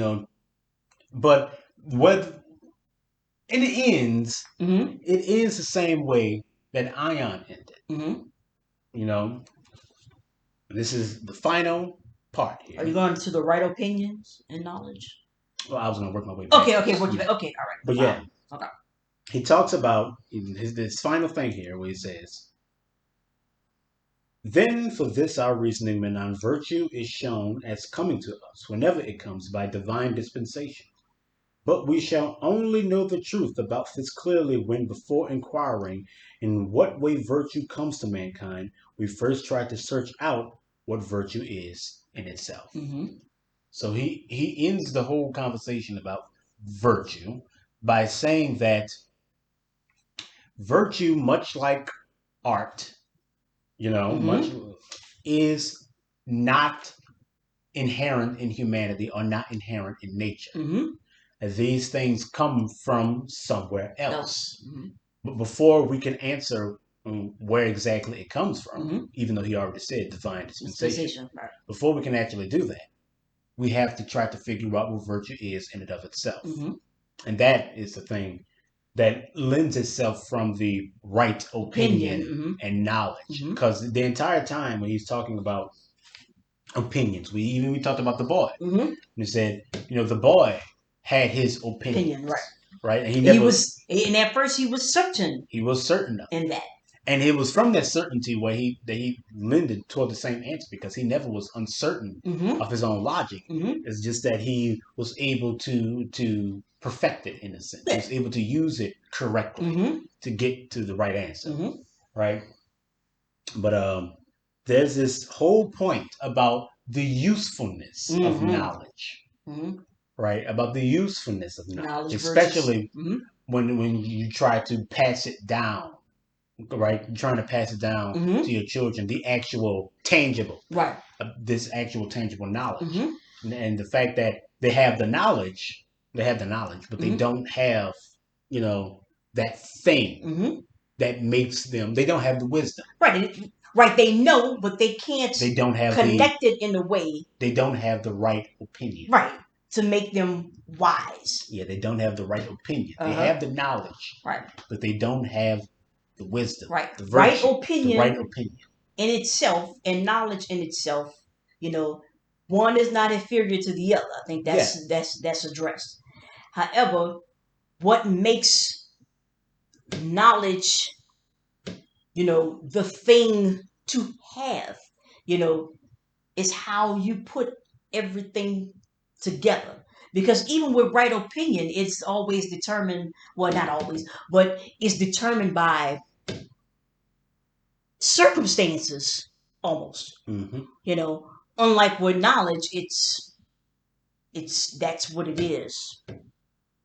but what in the ends, Mm-hmm. it ends the same way that Ion ended. Mm-hmm. You know, this is the final part Are you here. going to the right opinions and knowledge? Well, I was gonna work my way Okay. backwards. Okay. What you? Okay. All right. But yeah, Fine. Okay. he talks about this final thing here where he says, then for this our reasoning, Menon, virtue is shown as coming to us whenever it comes by divine dispensation. But we shall only know the truth about this clearly when, before inquiring in what way virtue comes to mankind, we first try to search out what virtue is in itself. Mm-hmm. So he ends the whole conversation about virtue by saying that virtue, much like art, much Mm-hmm. is not inherent in humanity or not inherent in nature. Mm-hmm. These things come from somewhere else. Else. Mm-hmm. But before we can answer where exactly it comes from, Mm-hmm. even though he already said divine dispensation, Dispensation. Right. before we can actually do that, we have to try to figure out what virtue is in and of itself. Mm-hmm. And that is the thing that lends itself from the right opinion Mm-hmm. and knowledge. Mm-hmm. Because the entire time when he's talking about opinions, we talked about the boy. Mm-hmm. And he said, the boy had his opinions, Opinion. Right. right? And He was, and at first he was certain he was certain of it. in that. And it was from that certainty where he lended toward the same answer, because he never was uncertain Mm-hmm. of his own logic. Mm-hmm. It's just that he was able to perfect it in a sense. He was able to use it correctly Mm-hmm. to get to the right answer, Mm-hmm. right? But there's this whole point about the usefulness of Mm-hmm. knowledge, Mm-hmm. right? About the usefulness of knowledge, Knowledge versus. especially Mm-hmm. when you try to pass it down, right? You're trying to pass it down Mm-hmm. to your children, the actual tangible, Right. this actual tangible knowledge, Mm-hmm. and the fact that they have the knowledge, but they Mm-hmm. don't have, that thing Mm-hmm. that makes them. They don't have the wisdom. Right. Right. They know, but they can't They don't have connect it in a way. They don't have the right opinion. Right. To make them wise. Yeah, they don't have the right opinion. Uh-huh. They have the knowledge, right? But they don't have the wisdom, right? The Right virtue, opinion, the right opinion in itself, and knowledge in itself. One is not inferior to the other. I think that's addressed. However, what makes knowledge, the thing to have, is how you put everything together. Because even with right opinion, it's always determined, well, not always, but it's determined by circumstances almost. Mm-hmm. You know, unlike with knowledge, that's what it is.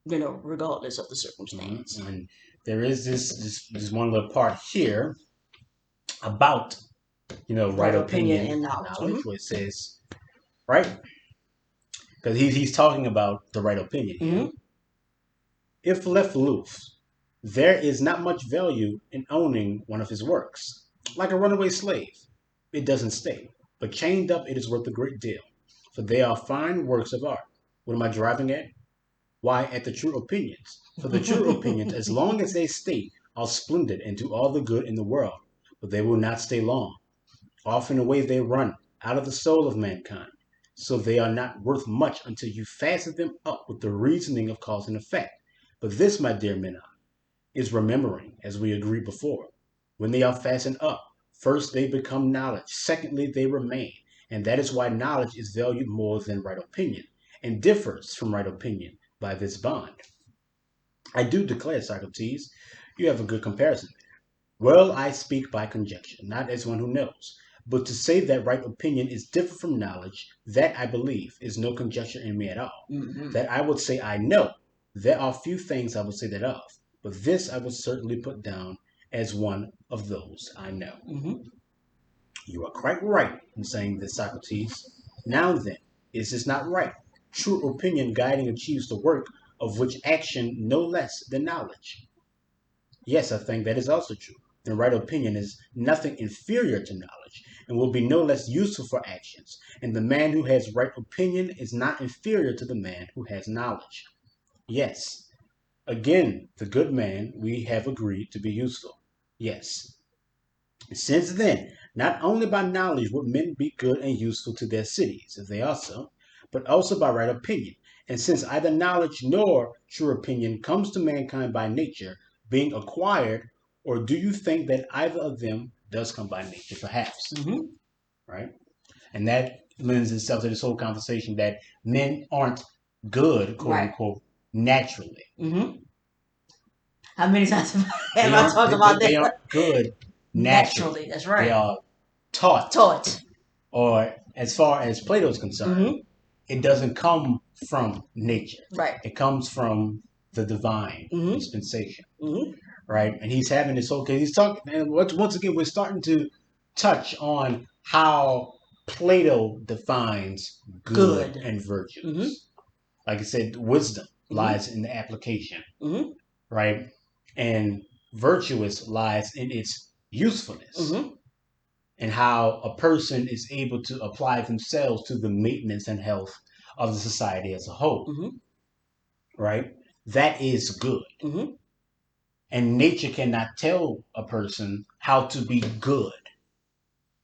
You know, regardless of the circumstance. Mm-hmm. And there is this one little part here about right Right opinion opinion and and knowledge. knowledge, where it says right because he's talking about the right opinion here. Mm-hmm. If left loose, there is not much value in owning one of his works. Like a runaway slave, it doesn't stay, but chained up it is worth a great deal, for they are fine works of art. What am I driving at? Why, at the true opinions. For the true opinions, as long as they stay, are splendid and do all the good in the world, but they will not stay long. Often away they run out of the soul of mankind, so they are not worth much until you fasten them up with the reasoning of cause and effect. But this, my dear Meno, is remembering, as we agreed before. When they are fastened up, first they become knowledge, secondly they remain, and that is why knowledge is valued more than right opinion, and differs from right opinion by this bond. I do declare, Socrates, you have a good comparison. Well, I speak by conjecture, not as one who knows. But to say that right opinion is different from knowledge, that I believe is no conjecture in me at all. Mm-hmm. That I would say I know, there are few things I would say that of, but this I would certainly put down as one of those I know. Mm-hmm. You are quite right in saying this, Socrates. Now then, is this not right? True opinion guiding achieves the work of which action no less than knowledge. Yes, I think that is also true. The right opinion is nothing inferior to knowledge and will be no less useful for actions. And the man who has right opinion is not inferior to the man who has knowledge. Yes, again, the good man we have agreed to be useful. Yes. Since then, not only by knowledge would men be good and useful to their cities, if they are so, but also by right opinion. And since either knowledge nor true opinion comes to mankind by nature, being acquired, or do you think that either of them does come by nature, perhaps? Mm-hmm. Right? And that lends itself to this whole conversation that men aren't good, quote Right. unquote, naturally. Mm-hmm. How many times have They I aren't talked they, about they that? aren't good naturally. Naturally, that's They right. are taught, Taught. or as far as Plato is concerned, Mm-hmm. it doesn't come from nature. Right. It comes from the divine Mm-hmm. dispensation, Mm-hmm. right? And he's having this whole, because he's talking, and once again, we're starting to touch on how Plato defines good Good. and virtues. Mm-hmm. Like I said, wisdom Mm-hmm. lies in the application, Mm-hmm. right? And virtuous lies in its usefulness. Mm-hmm. And how a person is able to apply themselves to the maintenance and health of the society as a whole, Mm-hmm. right? That is good. Mm-hmm. And nature cannot tell a person how to be good,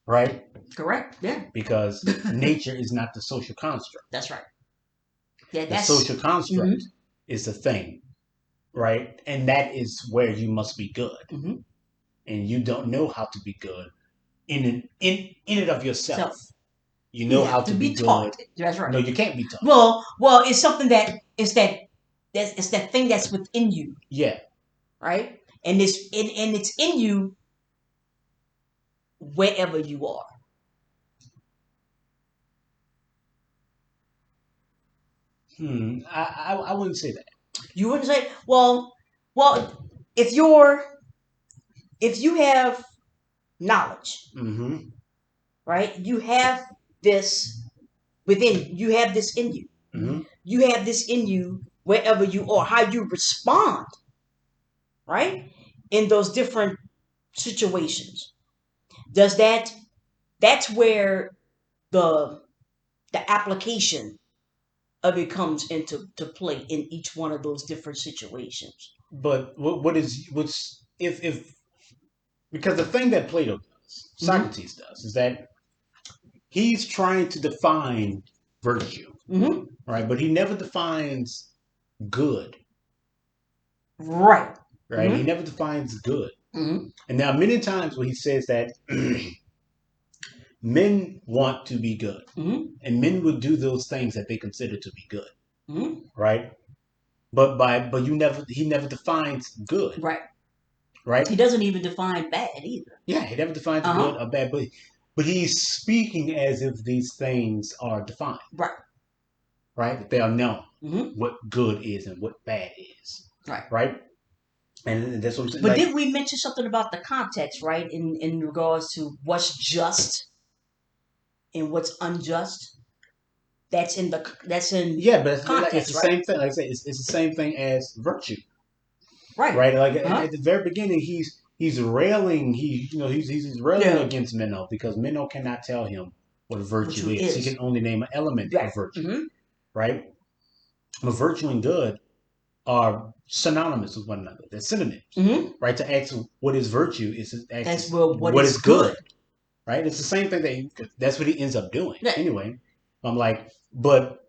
right? Correct. Yeah. Because nature is not the social construct. That's right. Yeah, The that's social construct mm-hmm. is the thing, right? And that is where you must be good. Mm-hmm. And you don't know how to be good in it of yourself. So You know you how have to be be taught. good. That's right. No, you can't be taught. Well, it's something it's that thing that's within you, Yeah. right? And it's in you wherever you are. I wouldn't say that. You wouldn't say, well, if you have knowledge, Mm-hmm. right? You have this within. You have this in you. Mm-hmm. You have this in you wherever you are. How you respond, right? In those different situations. Does that's where the application of it comes into to play in each one of those different situations. But what's if because the thing that Plato does, Mm-hmm. Socrates does, is that he's trying to define virtue, Mm-hmm. right? But he never defines good, Right. right? He Mm-hmm. never defines good. Mm-hmm. And there are many times where he says that men want to be good, Mm-hmm. and men would do those things that they consider to be good, Mm-hmm. right? But he never defines good, Right. right? He doesn't even define bad either. Yeah, he never defines Uh good huh. or bad, but he's speaking as if these things are defined, Right. right? That they are known Mm-hmm. what good is and what bad is, Right. right? And that's what I'm saying. But Like, did we mention something about the context, right? In regards to what's just and what's unjust? That's in yeah, but it's the context, right? same thing. Like I say, it's the same thing as virtue, Right. right? Like Uh huh. at the very beginning, he's railing. He's railing Yeah. against Meno because Meno cannot tell him what Which virtue is. He can is only name an element right. of virtue, Mm-hmm. right? But virtue and good are synonymous with one another. They're synonyms, Mm-hmm. right? To ask what is virtue is to As ask well, what what is is good, good? right? It's the same thing that's what he ends up doing Right. anyway. I'm like, but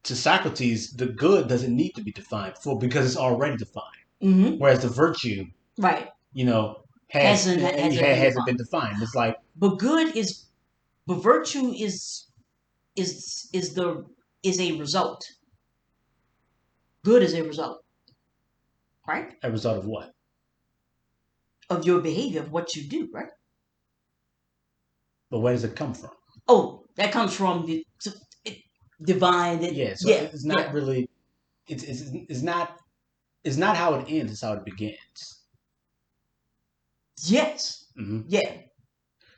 to Socrates, the good doesn't need to be defined for because it's already defined, Mm-hmm. whereas the virtue, Right. you know, Hasn't been hasn't been defined. defined. It's like, But good is, but virtue is the is a result. Good is a result, right? a result of what? Of your behavior, of what you do, right? But where does it come from? Oh, that comes from the divine. That Yeah, so yeah, it's yeah, not really. It's not. It's not how it ends. It's how it begins. yes, Hmm. yeah.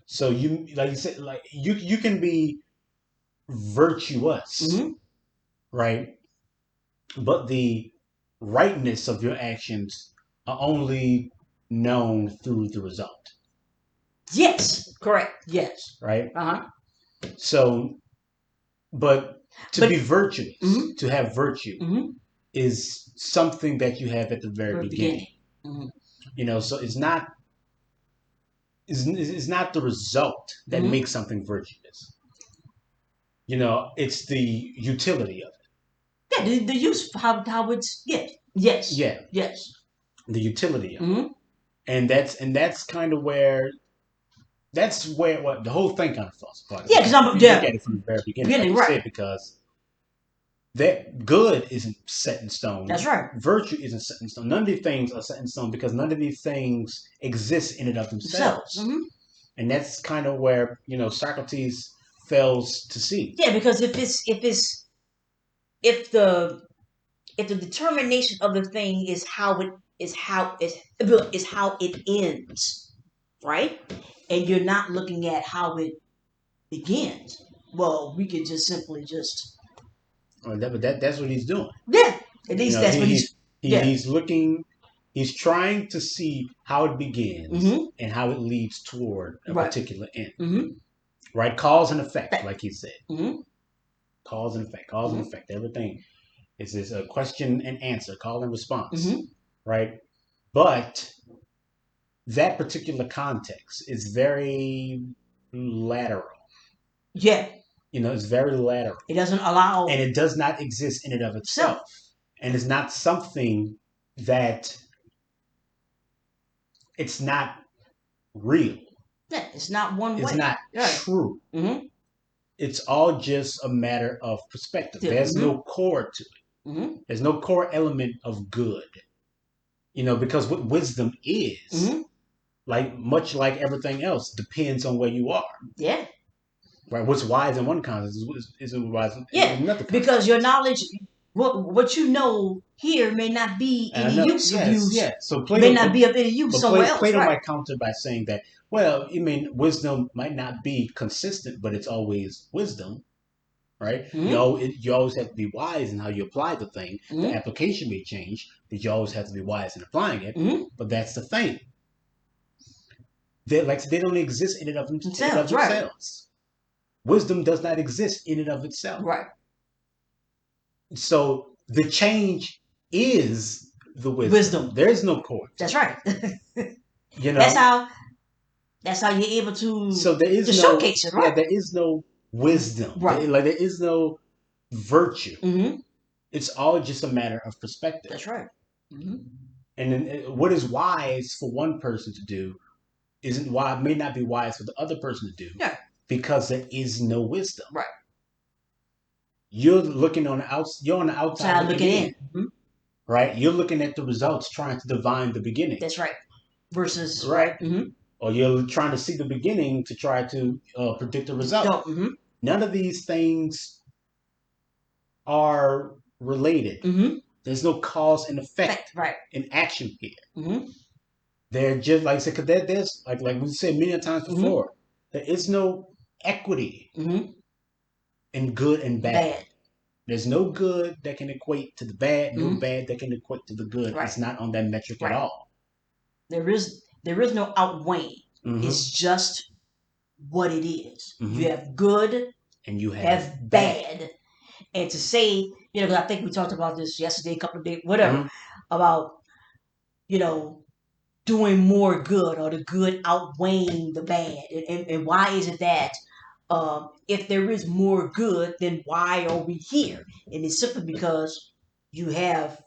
So you, like you said, like you can be virtuous, Mm-hmm. right? But the rightness of your actions are only known through the result, Yes, correct. Yes. right? Uh huh. So, but to be But virtuous, mm-hmm, to have virtue, mm-hmm, is something that you have at the very very beginning. beginning. Mm-hmm, So it's not the result that mm-hmm. makes something virtuous. It's the utility of Yeah, the use how it's it. yes, Yeah, yes. the utility of it. Mm-hmm. And that's kind of where what the whole thing kind of falls apart Yeah, because if I'm you look yeah at it from the very beginning, like beginning you right. said, because that good isn't set in stone. That's right. Virtue isn't set in stone. None of these things are set in stone because none of these things exist in and of Themselves. themselves. Mm-hmm. And that's kind of where Socrates fails to see. Yeah, because if the if the determination of the thing is how it ends, right? And you're not looking at how it begins. Well, we could just simply just But that's what he's doing. yeah. At You least know, that's he, what he's he's yeah. he's looking, he's trying to see how it begins Mm-hmm. and how it leads toward a Right. particular end. Mm-hmm. Right? Cause and effect, like he said. Mm-hmm. Cause and effect. Cause and Mm-hmm. effect. Everything is this a question and answer, call and response. Mm-hmm. Right? But that particular context is very lateral. Yeah. It's very lateral. It doesn't allow And it does not exist in and of self. itself. And it's not something that it's not real. Yeah, it's not one It's way. not Right. true. Mm-hmm. It's all just a matter of perspective. There's Mm-hmm. no core to it. Mm-hmm. There's no core element of good. Because what wisdom is, Mm-hmm. like much like everything else, depends on where you are. Yeah. Right? What's wise in one context isn't wise Yeah. in another Because your context. knowledge what you know here may not be And I any know, use of yes, use yeah. So may Plato, not be of any use but somewhere else, Plato right? might counter by saying that, well, wisdom might not be consistent, but it's always wisdom, right? Mm-hmm. You always have to be wise in how you apply the thing. The Mm-hmm. application may change, but you always have to be wise in applying it. Mm-hmm. But that's the thing. They don't exist in and of Themselves, right. themselves. Wisdom does not exist in and of itself. Right. So the change is the wisdom. Wisdom. There's no core to That's it. right. You that's know, how that's how you're able so there to is no, showcase it, yeah, right? there is no wisdom. Right. There is no virtue. Mm-hmm. It's all just a matter of perspective. That's right. Mm-hmm. And then what is wise for one person to do isn't why may not be wise for the other person to do. Yeah. Because there is no wisdom. Right. You're looking on the you're on the outside Child looking looking in. in. Mm-hmm. Right? You're looking at the results, trying to divine the beginning. That's right. versus right? Mm-hmm. Or you're trying to see the beginning to try to predict the result. No. Mm-hmm. None of these things are related. Mm-hmm. There's no cause and effect Right. in action here. Mm-hmm. They're just like I said, because there's like we said many times before, mm-hmm. there is no equity mm-hmm. in good and bad. There's no good that can equate to the bad, no bad that can equate to the good. Right. It's not on that metric at all. There is no outweighing. Mm-hmm. It's just what it is. Mm-hmm. You have good and you have bad. And to say, because I think we talked about this yesterday, a couple of days, whatever, mm-hmm. about, doing more good or the good outweighing the bad. And why is it that if there is more good, then why are we here? And it's simply because you have...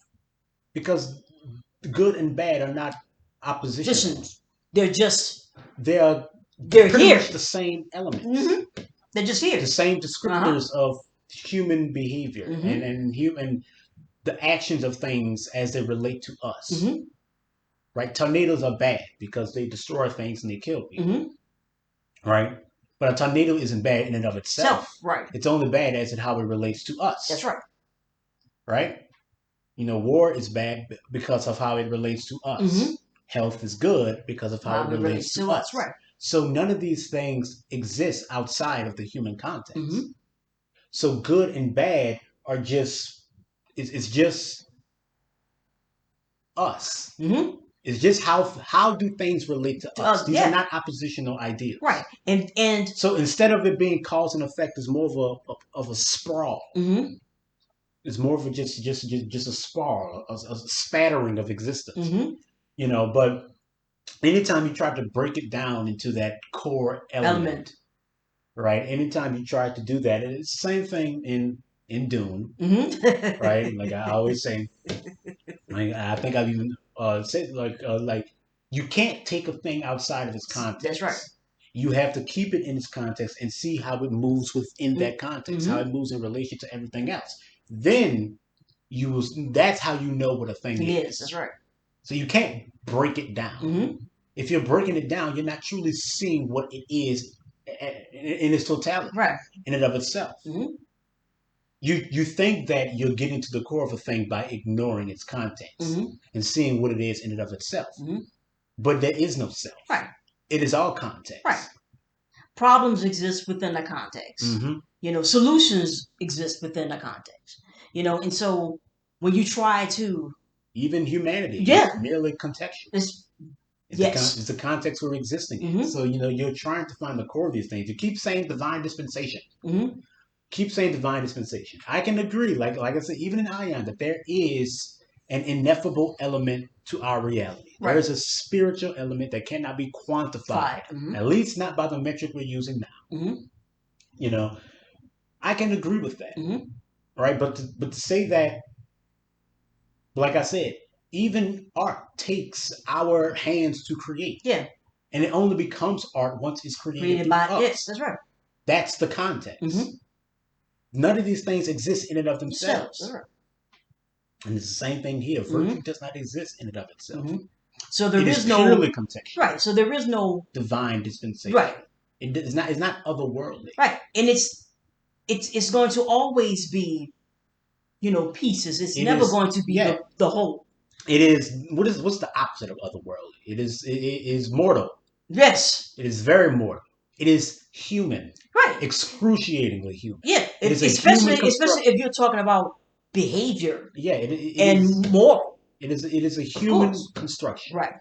Because good and bad are not oppositions. They're just... They're pretty here. Much the same elements. Mm-hmm. They're just here. The same descriptors of human behavior and human... the actions of things as they relate to us. Mm-hmm. Right? Tornadoes are bad because they destroy things and they kill people. Mm-hmm. Right? But a tornado isn't bad in and of itself. Right. It's only bad as it how it relates to us. That's right. Right? War is bad because of how it relates to us. Mm-hmm. Health is good because of how it relates to us. Right. So none of these things exist outside of the human context. Mm-hmm. So good and bad are just... it's just us. Mm-hmm. It's just how do things relate to us. These are not oppositional ideas. Right. And so instead of it being cause and effect, it's more of a sprawl. Mm-hmm. It's more of just a sprawl, a spattering of existence. Mm-hmm. But anytime you try to break it down into that core element. Right? Anytime you try to do that, it's the same thing in Dune. Mm-hmm. Right? Like I always say, I think I've even said like you can't take a thing outside of its context. That's right. You have to keep it in its context and see how it moves within that context, how it moves in relation to everything else. Then that's how you know what a thing is. That's right. So you can't break it down. Mm-hmm. If you're breaking it down, you're not truly seeing what it is in its totality, right, in and of itself. Mm-hmm. You think that you're getting to the core of a thing by ignoring its context and seeing what it is in and of itself. Mm-hmm. But there is no self. Right. It is all context. Right. Problems exist within the context. Mm-hmm. Solutions exist within the context. And so when you try to... Even humanity is merely contextual. It's the context we're existing in. Mm-hmm. So, you're trying to find the core of these things. You keep saying divine dispensation. Mm-hmm. Keep saying divine dispensation. I can agree, like I said, even in Ion, that there is an ineffable element to our reality. Right. There is a spiritual element that cannot be quantified, at least not by the metric we're using now. Mm-hmm. I can agree with that, right? But to say that, like I said, even art takes our hands to create. Yeah. And it only becomes art once it's created by us. Yes, that's right. That's the context. Mm-hmm. None of these things exist in and of themselves. Sure. And it's the same thing here. Virtue does not exist in and of itself. Mm-hmm. So there is no purely contextual. Right. So there is no divine dispensation. Right. It's not otherworldly. Right. And it's going to always be, pieces. It's never going to be the whole. It is what's the opposite of otherworldly? It is mortal. Yes. It is very mortal. It is human. Right. Excruciatingly human. Yeah. Especially if you're talking about behavior. Yeah. And moral. It is a human construction. Right.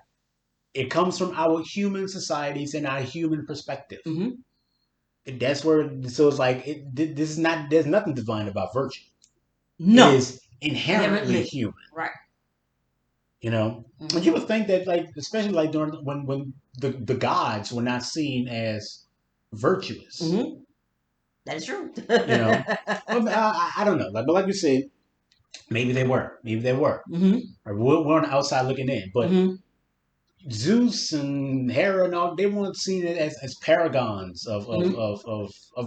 It comes from our human societies and our human perspective. Mm-hmm. That's where. So it's like this is not. There's nothing divine about virtue. No. It is inherently human. Right. And you would think that, like, especially like during when the gods were not seen as virtuous. Mm-hmm. That is true. I don't know. But like you said, maybe they were. Mm-hmm. Or we're on the outside looking in. But Zeus and Hera and all, they weren't seen as paragons of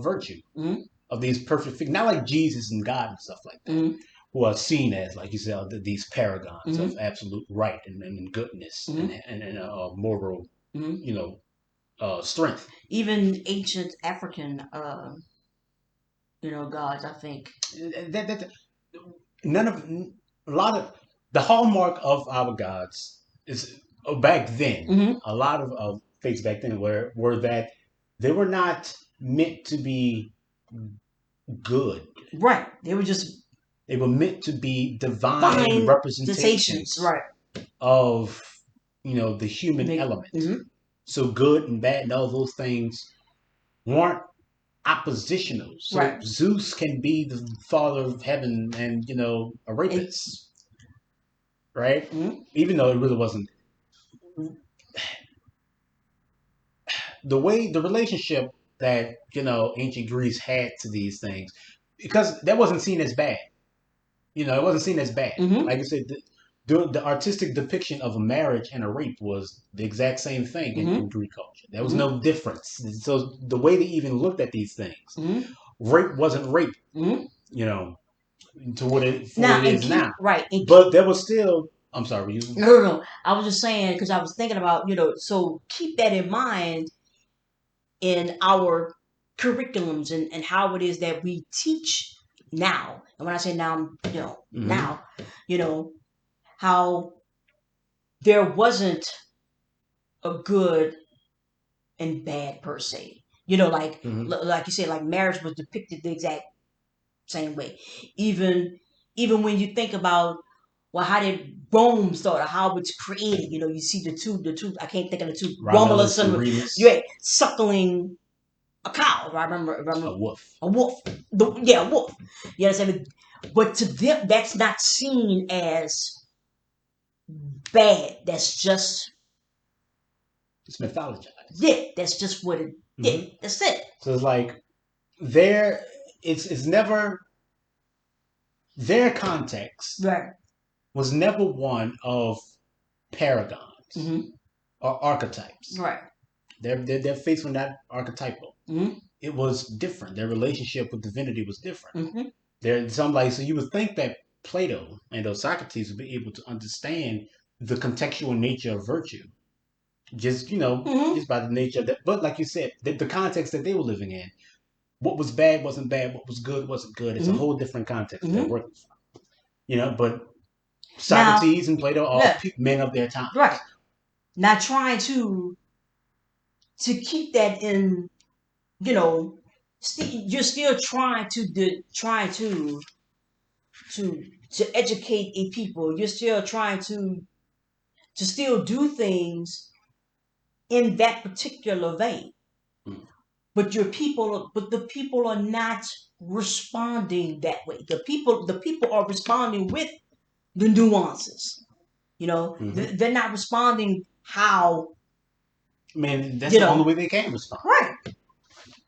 virtue. Mm-hmm. Of these perfect figures. Not like Jesus and God and stuff like that. Mm-hmm. who are seen as, like you said, these paragons of Mm-hmm. absolute right and goodness Mm-hmm. and moral, Mm-hmm. you know, strength. Even ancient African, gods, I think. That none of a lot of the hallmark of our gods is back then. Mm-hmm. A lot of faiths back then were that they were not meant to be good. Right. They were just They were meant to be divine fine sensations. representations Right. of the human element. Mm-hmm. So good and bad and all those things weren't oppositional. So Right. Zeus can be the father of heaven and a And rapist, right? mm-hmm. Even though it really wasn't the relationship that ancient Greece had to these things, because that wasn't seen as bad. It wasn't seen as bad. Mm-hmm. Like I said, the artistic depiction of a marriage and a rape was the exact same thing in Mm-hmm. Greek culture. There was Mm-hmm. no difference. So the way they even looked at these things, Mm-hmm. rape wasn't rape, Mm-hmm. you know, to what it for what Now it and is keep now. right and keep, But there was still. I'm sorry, you. no, no, no. I was just saying because I was thinking about so keep that in mind in our curriculums and how it is that we teach now. And when I say now, Mm-hmm. now, you know, how there wasn't a good and bad per se. Mm-hmm. Like you said, like marriage was depicted the exact same way. Even even when you think about well, how did Rome start or how it's created? You see the two. I can't think of the two. Romulus Romulus and and Remus, yeah, suckling a cow. I remember a wolf. a wolf. Yeah, a wolf. You understand? But to them, that's not seen as bad. That's just It's mythologized. yeah. That's just what it Mm-hmm. did. That's it. So it's like there. It's never their context Right. was never one of paragons Mm-hmm. or archetypes. Right. Their faiths were not archetypal. Mm-hmm. It was different. Their relationship with divinity was different. Mm-hmm. There, some like so you would think that Plato and Socrates would be able to understand the contextual nature of virtue, just Mm-hmm. just by the nature of that. But like you said, the context that they were living in, what was bad wasn't bad, what was good wasn't good. It's a Mm-hmm. whole different context they're Mm-hmm. working from. But Now, Socrates and Plato are yeah, men of their right. times. Not trying to keep that in, you know, you're still trying to to educate a people. You're still trying to still do things in that particular vein. Mm. But the people are not responding that way. The people are responding with the nuances. Mm-hmm. They're not responding how I mean, that's you the only know way they can respond. right.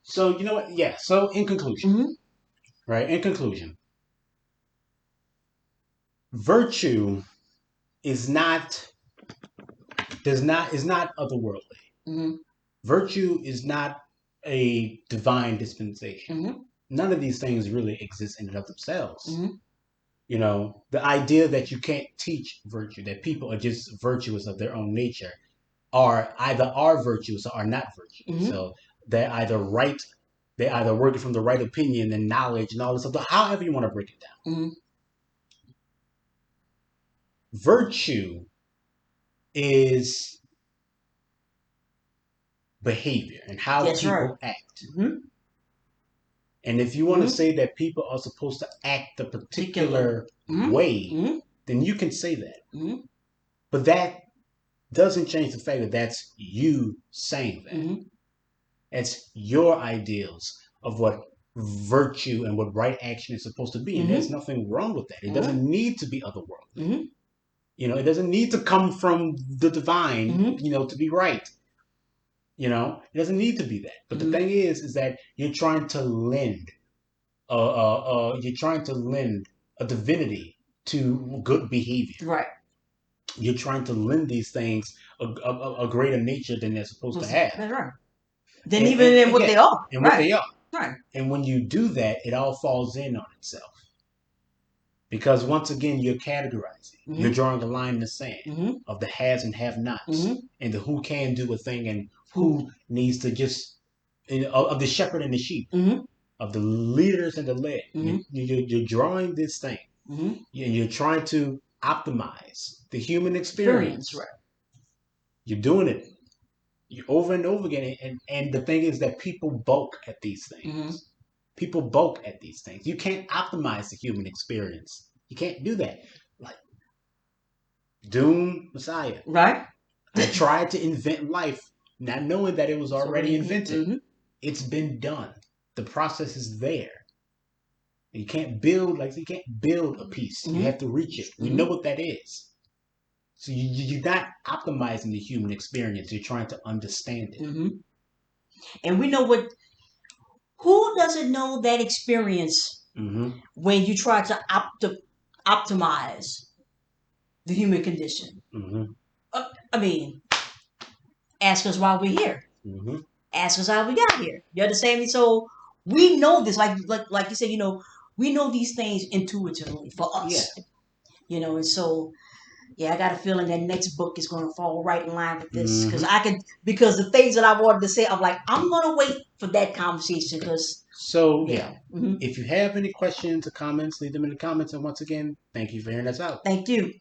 So you know what? Yeah. So in conclusion, Mm-hmm. right? In conclusion, virtue is not is not otherworldly. Mm-hmm. Virtue is not a divine dispensation. Mm-hmm. None of these things really exist in and of themselves. Mm-hmm. The idea that you can't teach virtue, that people are just virtuous of their own nature, are virtuous or are not virtuous. Mm-hmm. So they're either right, they're either working from the right opinion and knowledge and all this stuff. However you want to break it down, Mm-hmm. virtue is behavior and how That's right. people act. Mm-hmm. And if you want to Mm-hmm. say that people are supposed to act a Particular. particular Mm-hmm. way, Mm-hmm. then you can say that. Mm-hmm. But that doesn't change the fact that that's you saying that. Mm-hmm. It's your ideals of what virtue and what right action is supposed to be. And there's Mm-hmm. nothing wrong with that. It Mm-hmm. doesn't need to be otherworldly. Mm-hmm. It doesn't need to come from the divine, Mm-hmm. to be right. It doesn't need to be that. But the Mm-hmm. thing is that you're trying to lend a divinity to good behavior. Right. You're trying to lend these things a greater nature than they're supposed to have. That's right. Then And, even and, in and what yeah, they are. and what Right. they are. Right. And when you do that, it all falls in on itself. Because once again, you're categorizing. Mm-hmm. You're drawing a line in the sand Mm-hmm. of the has and have nots, Mm-hmm. and the who can do a thing and Who? who needs to just of the shepherd and the sheep, Mm-hmm. of the leaders and the led. Mm-hmm. You're drawing this thing, Mm-hmm. and you're trying to optimize the human Experience, experience. right? You're doing it over and over again, and the thing is that people bulk at these Mm-hmm. things. People bulk at these things. You can't optimize the human experience. You can't do that. Like Dune, Messiah. Right? I tried to invent life, not knowing that it was It's already already here. invented. Mm-hmm. It's been done. The process is there. You can't build like you can't build a piece. You Mm-hmm. have to reach it. We Mm-hmm. know what that is. So you're not optimizing the human experience. You're trying to understand it. Mm-hmm. And we know what. Who doesn't know that experience Mm-hmm. when you try to optimize the human condition? Mm-hmm. I mean, ask us why we're here. Mm-hmm. Ask us how we got here. You understand me? So we know this, like you said, we know these things intuitively for Yeah. us. And so yeah, I got a feeling that next book is gonna fall right in line with this Mm-hmm. because the things that I wanted to say, I'm like, I'm gonna wait for that conversation because So yeah, yeah. Mm-hmm. if you have any questions or comments, leave them in the comments. And once again, thank you for hearing us out. Thank you.